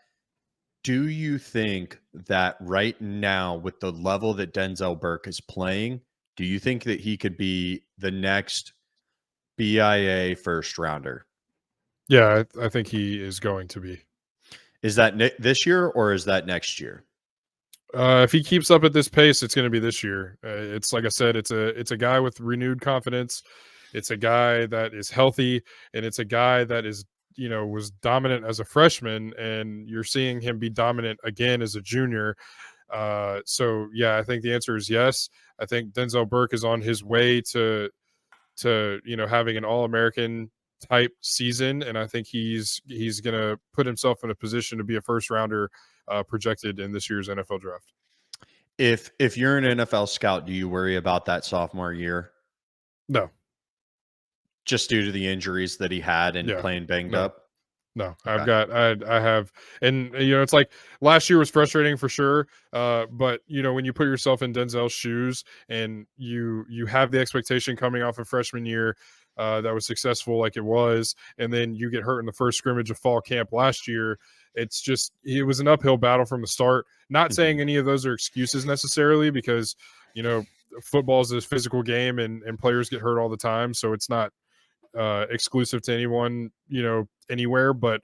do you think that right now, with the level that Denzel Burke is playing, do you think that he could be the next BIA first rounder? Yeah, I think he is going to be. Is that this year or is that next year? If he keeps up at this pace, it's going to be this year. It's like I said, it's a guy with renewed confidence. It's a guy that is healthy, and it's a guy that is was dominant as a freshman, and you're seeing him be dominant again as a junior. So yeah, I think the answer is yes. I think Denzel Burke is on his way to having an All-American type season, and I think he's going to put himself in a position to be a first rounder projected in this year's NFL draft. If you're an NFL scout, do you worry about that sophomore year No, just due to the injuries that he had and yeah, playing banged no, up? no. Okay. I have, and it's like last year was frustrating for sure. But when you put yourself in Denzel's shoes and you have the expectation coming off of freshman year, that was successful like it was, and then you get hurt in the first scrimmage of fall camp last year. It was an uphill battle from the start. Not saying any of those are excuses necessarily, because football is a physical game, and players get hurt all the time, so it's not exclusive to anyone anywhere. But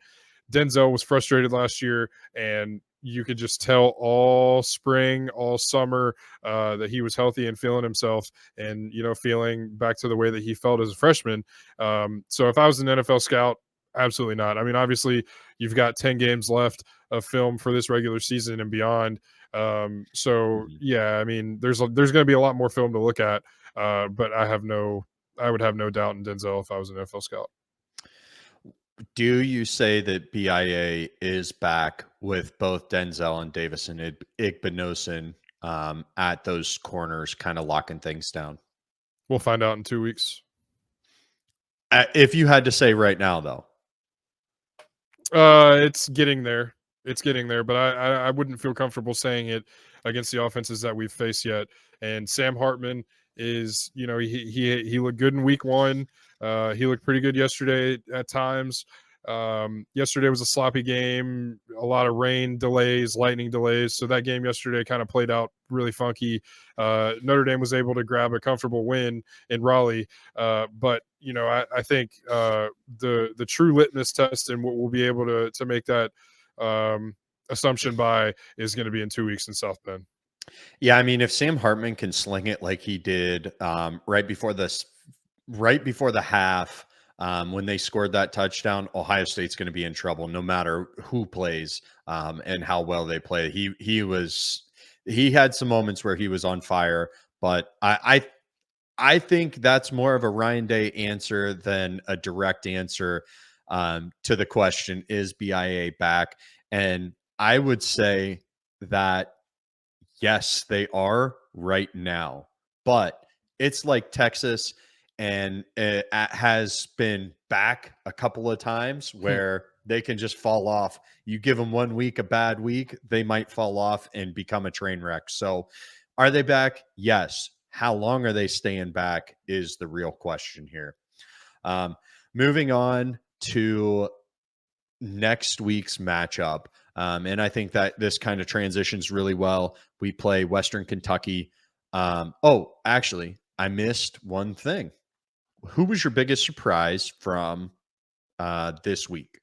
Denzel was frustrated last year, and you could just tell all spring, all summer, that he was healthy and feeling himself, and feeling back to the way that he felt as a freshman. So if I was an NFL scout, absolutely not. I mean, obviously, you've got 10 games left of film for this regular season and beyond. Yeah, I mean, there's going to be a lot more film to look at, but I would have no doubt in Denzel if I was an NFL scout. Do you say that BIA is back with both Denzel and Davison Igbinosun at those corners, kind of locking things down? We'll find out in 2 weeks. If you had to say right now, though. It's getting there. But I wouldn't feel comfortable saying it against the offenses that we've faced yet. And Sam Hartman is, he looked good in week 1. He looked pretty good yesterday at times. Yesterday was a sloppy game, a lot of rain delays, lightning delays. So that game yesterday kind of played out really funky. Notre Dame was able to grab a comfortable win in Raleigh. But I think the true litmus test and what we'll be able to make that assumption by is going to be in 2 weeks in South Bend. Yeah, I mean, if Sam Hartman can sling it like he did right before the half, when they scored that touchdown, Ohio State's going to be in trouble no matter who plays and how well they play. He had some moments where he was on fire, but I think that's more of a Ryan Day answer than a direct answer to the question, is BIA back? And I would say that yes, they are right now, but it's like Texas, and it has been back a couple of times where they can just fall off. You give them 1 week, a bad week, they might fall off and become a train wreck. So are they back? Yes. How long are they staying back is the real question here. Moving on to next week's matchup. And I think that this kind of transitions really well. We play Western Kentucky. Actually, I missed one thing. Who was your biggest surprise from this week?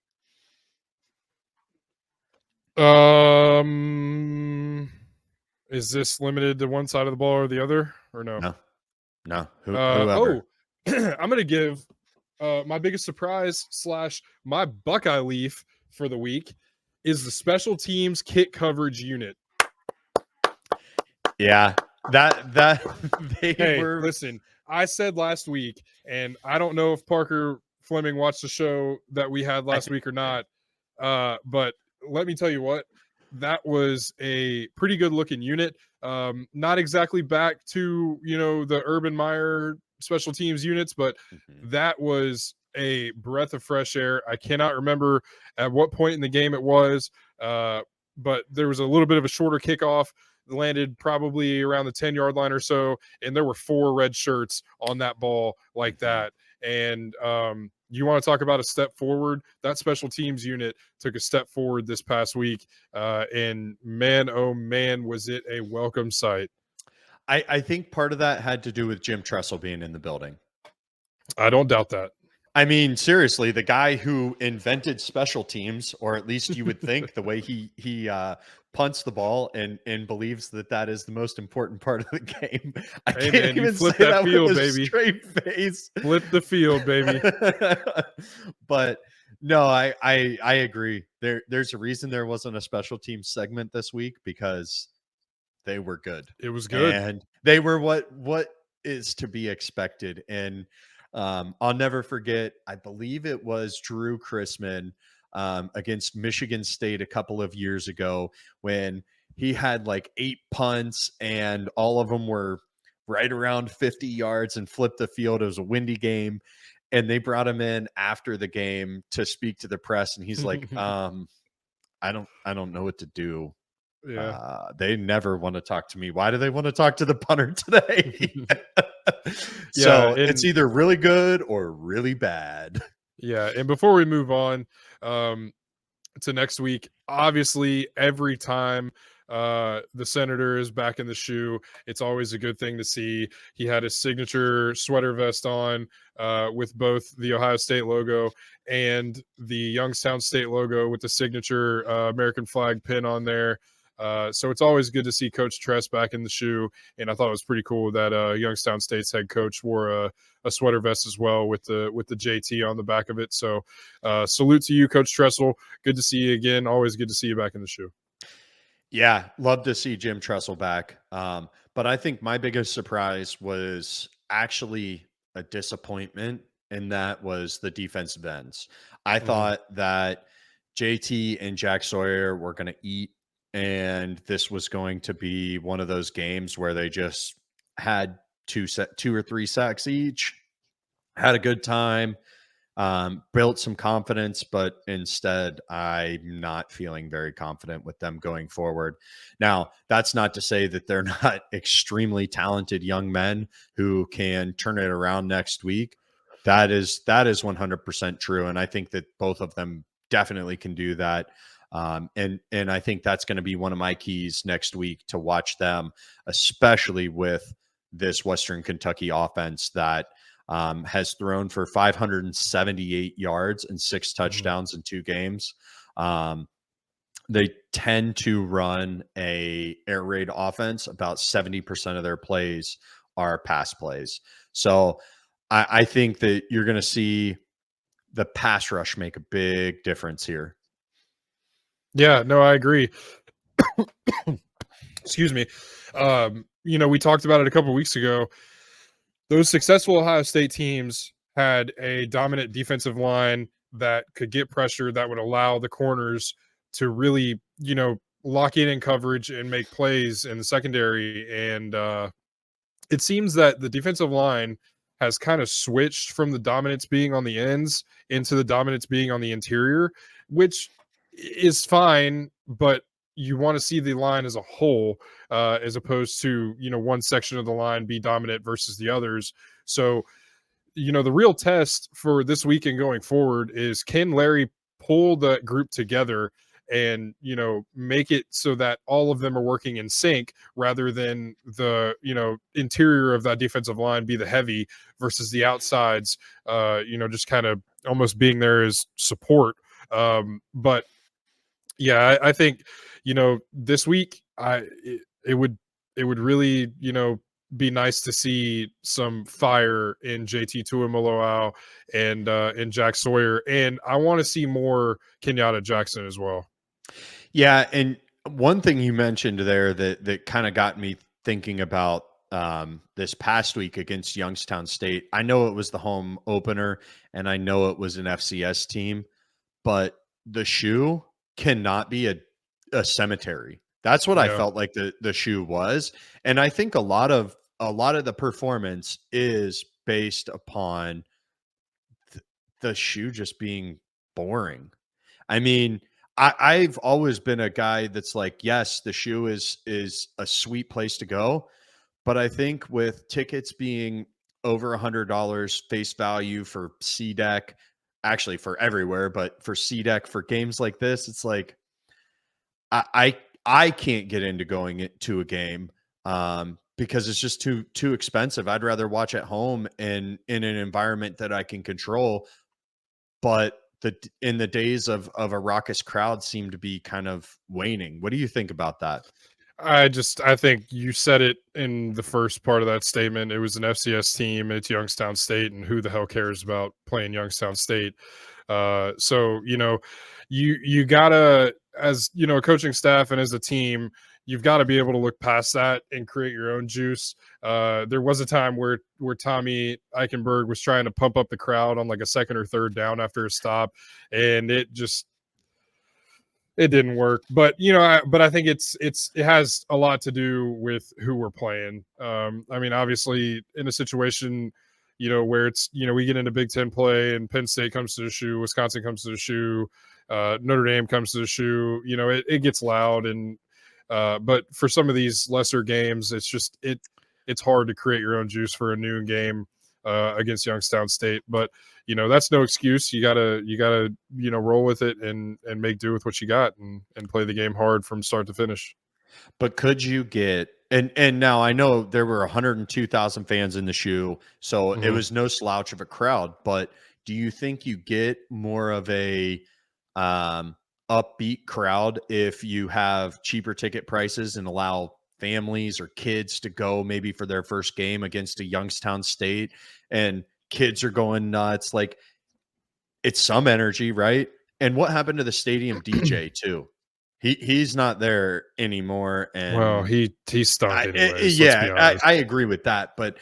Is this limited to one side of the ball or the other, or no? No. Whoever. I'm going to give my biggest surprise / my Buckeye leaf for the week is the special teams kick coverage unit. Yeah, that Listen, I said last week, and I don't know if Parker Fleming watched the show that we had last week or not, but let me tell you what, that was a pretty good looking unit. Not exactly back to the Urban Meyer special teams units, but that was a breath of fresh air. I cannot remember at what point in the game it was, but there was a little bit of a shorter kickoff, landed probably around the 10-yard line or so, and there were 4 red shirts on that ball like that. And you want to talk about a step forward? That special teams unit took a step forward this past week, and man, oh man, was it a welcome sight. I think part of that had to do with Jim Tressel being in the building. I don't doubt that. I mean, seriously, the guy who invented special teams, or at least you would think the way he punts the ball and believes that is the most important part of the game. I can't even flip say that field, with a baby. Straight face. Flip the field, baby. But no, I agree. There's a reason there wasn't a special team segment this week, because they were good. It was good, and they were what is to be expected. And I'll never forget, I believe it was Drew Chrisman against Michigan State a couple of years ago, when he had like 8 punts and all of them were right around 50 yards and flipped the field. It was a windy game, and they brought him in after the game to speak to the press, and he's like, I don't know what to do. Yeah. They never want to talk to me. Why do they want to talk to the punter today? Yeah, So it's either really good or really bad. yeah, and before we move on to next week, obviously every time the Senator is back in the shoe, it's always a good thing to see. He had his signature sweater vest on with both the Ohio State logo and the Youngstown State logo with the signature American flag pin on there. So it's always good to see Coach Tress back in the shoe, and I thought it was pretty cool that Youngstown State's head coach wore a sweater vest as well with the JT on the back of it. So salute to you, Coach Tressel. Good to see you again. Always good to see you back in the shoe. Yeah, love to see Jim Tressel back. But I think my biggest surprise was actually a disappointment, and that was the defensive ends. I thought that JT and Jack Sawyer were going to eat, and this was going to be one of those games where they just had two or three sacks each, had a good time, built some confidence, but instead I'm not feeling very confident with them going forward. Now, that's not to say that they're not extremely talented young men who can turn it around next week. That is 100% true. And I think that both of them definitely can do that. And I think that's going to be one of my keys next week to watch them, especially with this Western Kentucky offense that has thrown for 578 yards and 6 touchdowns in 2 games. They tend to run a air raid offense. About 70% of their plays are pass plays. So I think that you're going to see the pass rush make a big difference here. Yeah, no, I agree. Excuse me. We talked about it a couple weeks ago. Those successful Ohio State teams had a dominant defensive line that could get pressure, that would allow the corners to really, lock in coverage and make plays in the secondary. And it seems that the defensive line has kind of switched from the dominance being on the ends into the dominance being on the interior, which is fine, but you want to see the line as a whole, as opposed to, one section of the line be dominant versus the others. So, the real test for this weekend going forward is, can Larry pull the group together and, make it so that all of them are working in sync, rather than the, interior of that defensive line be the heavy versus the outsides, just kind of almost being there as support. But yeah, I think, this week it would really, be nice to see some fire in JT Tuimoloau and Jack Sawyer, and I want to see more Kenyatta Jackson as well. Yeah, and one thing you mentioned there that kind of got me thinking about this past week against Youngstown State. I know it was the home opener, and I know it was an FCS team, but the shoe cannot be a cemetery. That's what I felt like the shoe was, and I think a lot of the performance is based upon the shoe just being boring. I mean, I've always been a guy that's like, yes, the shoe is a sweet place to go, but I think with tickets being over $100 face value for C-Deck, actually for everywhere, but for C-Deck for games like this, it's like I can't get into going to a game because it's just too expensive. I'd rather watch at home and in an environment that I can control. But in the days of a raucous crowd seem to be kind of waning. What do you think about that? I think you said it in the first part of that statement. It was an FCS team. It's Youngstown State, and who the hell cares about playing Youngstown State? So you gotta, as a coaching staff and as a team, you've got to be able to look past that and create your own juice. There was a time where Tommy Eichenberg was trying to pump up the crowd on like a second or third down after a stop, and it didn't work. But I think it has a lot to do with who we're playing. I mean, obviously in a situation where it's we get into Big Ten play and Penn State comes to the shoe, Wisconsin comes to the shoe, Notre Dame comes to the shoe, it gets loud. And but for some of these lesser games, it's hard to create your own juice for a noon game. against Youngstown State. But that's no excuse. You gotta roll with it and make do with what you got and play the game hard from start to finish. But could you get and now I know there were 102,000 fans in the shoe, so it was no slouch of a crowd, but do you think you get more of a upbeat crowd if you have cheaper ticket prices and allow families or kids to go maybe for their first game against a Youngstown State, and kids are going nuts? Like, it's some energy, right? And what happened to the stadium DJ too? He's not there anymore, Well, and he stunk anyways. Let's yeah, be honest. I agree with that, but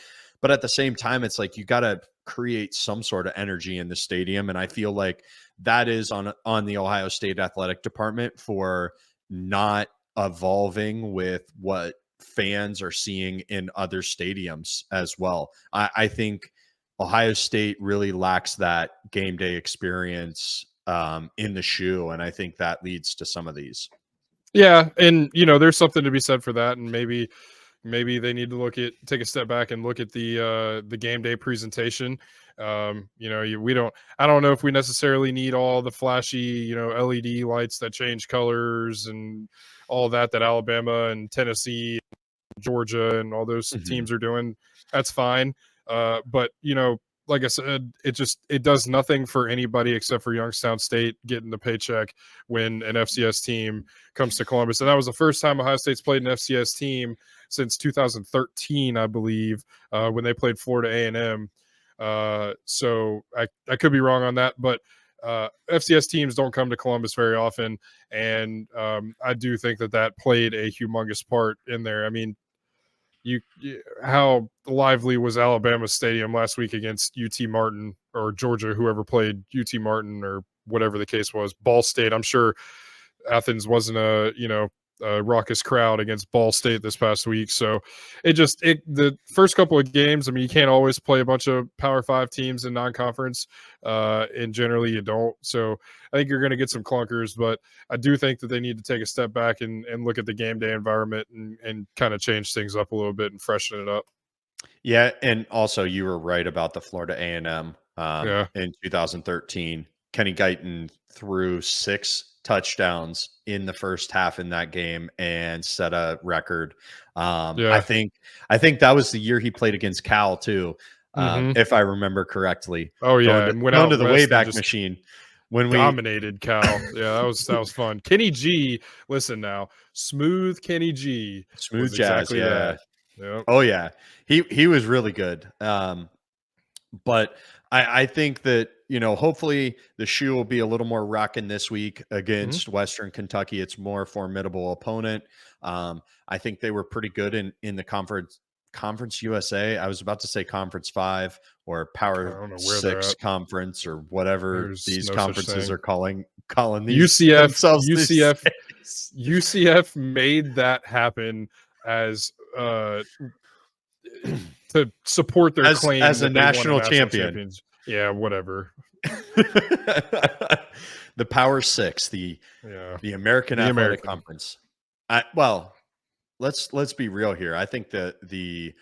at the same time, it's like you got to create some sort of energy in the stadium, and I feel like that is on the Ohio State athletic department for not evolving with what fans are seeing in other stadiums as well. I think Ohio State really lacks that game day experience in the shoe, and I think that leads to some of these. Yeah, and there's something to be said for that, and maybe they need to take a step back and look at the game day presentation. I don't know if we necessarily need all the flashy LED lights that change colors and all that Alabama and Tennessee, and Georgia, and all those teams are doing. That's fine, but like I said, it does nothing for anybody except for Youngstown State getting the paycheck when an FCS team comes to Columbus. And that was the first time Ohio State's played an FCS team since 2013, I believe, when they played Florida A&M. So I could be wrong on that, but FCS teams don't come to Columbus very often. And I do think that played a humongous part in there. I mean, how lively was Alabama Stadium last week against UT Martin, or Georgia, whoever played UT Martin, or whatever the case was, Ball State. I'm sure Athens wasn't a raucous crowd against Ball State this past week. So the first couple of games, I mean, you can't always play a bunch of Power 5 teams in non-conference, and generally you don't. So I think you're going to get some clunkers, but I do think that they need to take a step back and look at the game day environment and kind of change things up a little bit and freshen it up. Yeah, and also you were right about the Florida A&M Yeah. in 2013. Kenny Guyton threw 6 touchdowns in the first half in that game and set a record. Yeah. I think that was the year he played against Cal too, if I remember correctly. Oh yeah, and went out to the Wayback Machine when we dominated Cal. Yeah, that was fun. Kenny G, listen now, smooth Kenny G, smooth jazz. exactly Yeah. Yep. Oh yeah, he was really good. But I think that, hopefully the shoe will be a little more rocking this week against Western Kentucky. It's more formidable opponent. I think they were pretty good in the Conference USA. I was about to say Conference 5 or Power 6 conference or whatever these conferences are calling these UCF. UCF made that happen as to support their claim as that a national champion. Yeah, whatever. The Power 6, the American Athletic Conference. Let's be real here. I think that the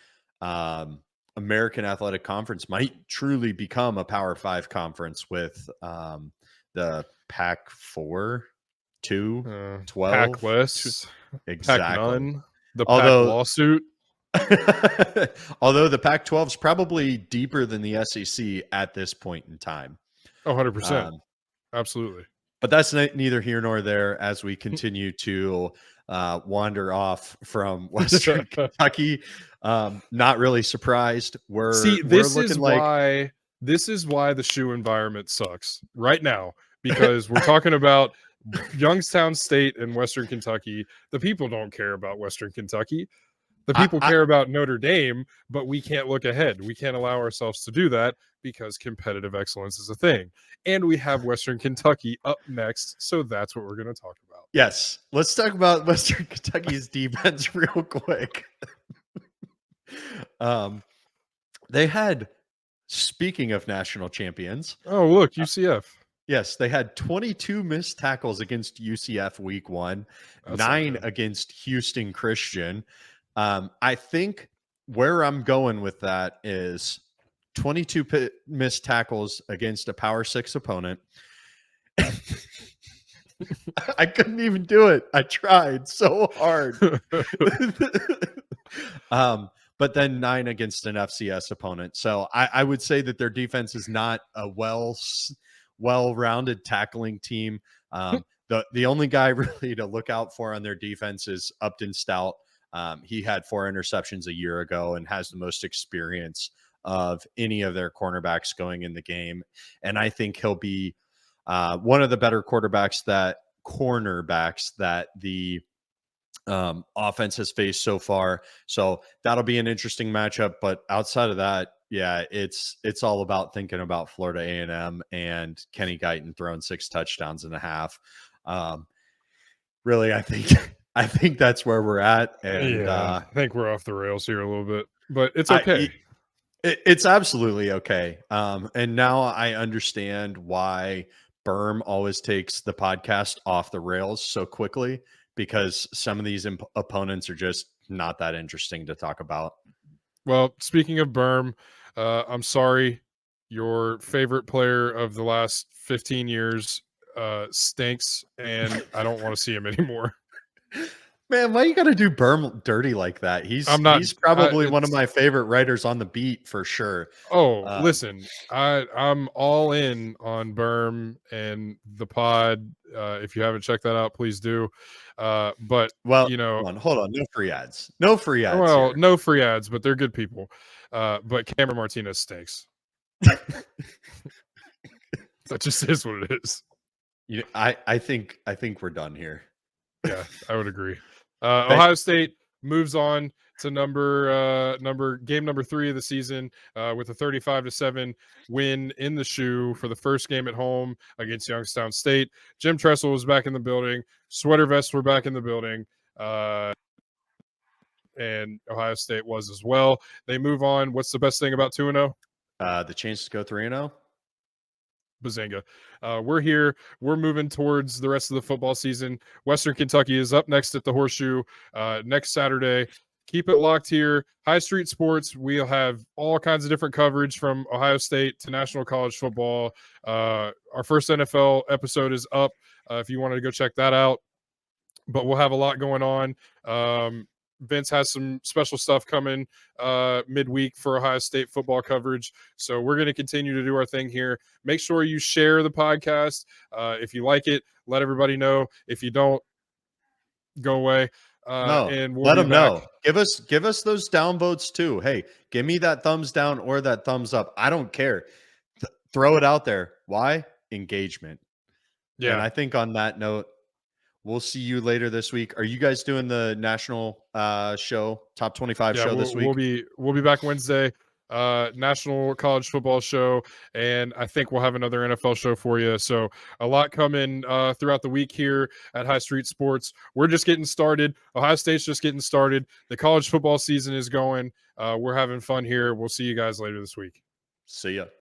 American Athletic Conference might truly become a Power 5 conference with the Pac 4, 2, 12, Pac less, exactly. Pac none, the Pac lawsuit. Although the Pac-12 is probably deeper than the SEC at this point in time. 100%. Absolutely. But that's neither here nor there as we continue to wander off from Western Kentucky. Not really surprised. This is why the shoe environment sucks right now, because we're talking about Youngstown State and Western Kentucky. The people don't care about Western Kentucky. The people care about Notre Dame, but we can't look ahead. We can't allow ourselves to do that because competitive excellence is a thing. And we have Western Kentucky up next, so that's what we're going to talk about. Yes. Let's talk about Western Kentucky's defense real quick. They had, speaking of national champions. Oh, look, UCF. Yes, they had 22 missed tackles against UCF week 1, 9 against Houston Christian. I think where I'm going with that is 22 missed tackles against a Power 6 opponent. I couldn't even do it. I tried so hard. But then 9 against an FCS opponent. So I would say that their defense is not a well-rounded tackling team. The only guy really to look out for on their defense is Upton Stout. He had 4 interceptions a year ago and has the most experience of any of their cornerbacks going in the game. And I think he'll be one of the better cornerbacks that the offense has faced so far. So that'll be an interesting matchup. But outside of that, yeah, it's all about thinking about Florida A&M and Kenny Guyton throwing 6 touchdowns and a half. Really, I think that's where we're at. And I think we're off the rails here a little bit, but it's okay. It's absolutely okay. And now I understand why Berm always takes the podcast off the rails so quickly, because some of these opponents are just not that interesting to talk about. Well, speaking of Berm, I'm sorry, your favorite player of the last 15 years stinks, and I don't want to see him anymore. Man, why you got to do Berm dirty like that? He's probably one of my favorite writers on the beat for sure. Oh, listen, I'm all in on Berm and the pod. If you haven't checked that out, please do. But well, you know, hold on, no free ads. No free ads. Well, here. no free ads, but they're good people. But Cameron Martinez stinks. That just is what it is. You know, I think we're done here. Yeah, I would agree. Ohio State moves on to game number 3 of the season with a 35-7 win in the shoe for the first game at home against Youngstown State. Jim Tressel was back in the building. Sweater vests were back in the building. And Ohio State was as well. They move on. What's the best thing about 2-0? The chance to go 3-0. Bazinga. We're here. We're moving towards the rest of the football season. Western Kentucky is up next at the Horseshoe next Saturday. Keep it locked here. High Street Sports. We'll have all kinds of different coverage from Ohio State to National College Football. Our first NFL episode is up if you wanted to go check that out. But we'll have a lot going on. Vince has some special stuff coming midweek for Ohio State football coverage. So we're going to continue to do our thing here. Make sure you share the podcast. If you like it, let everybody know. If you don't, go away. And we'll let them know. Give us those downvotes too. Hey, give me that thumbs down or that thumbs up. I don't care. Throw it out there. Why? Engagement. Yeah. And I think on that note, we'll see you later this week. Are you guys doing the national show, top 25 show this week? We'll be back Wednesday, national college football show, and I think we'll have another NFL show for you. So a lot coming throughout the week here at High Street Sports. We're just getting started. Ohio State's just getting started. The college football season is going. We're having fun here. We'll see you guys later this week. See ya.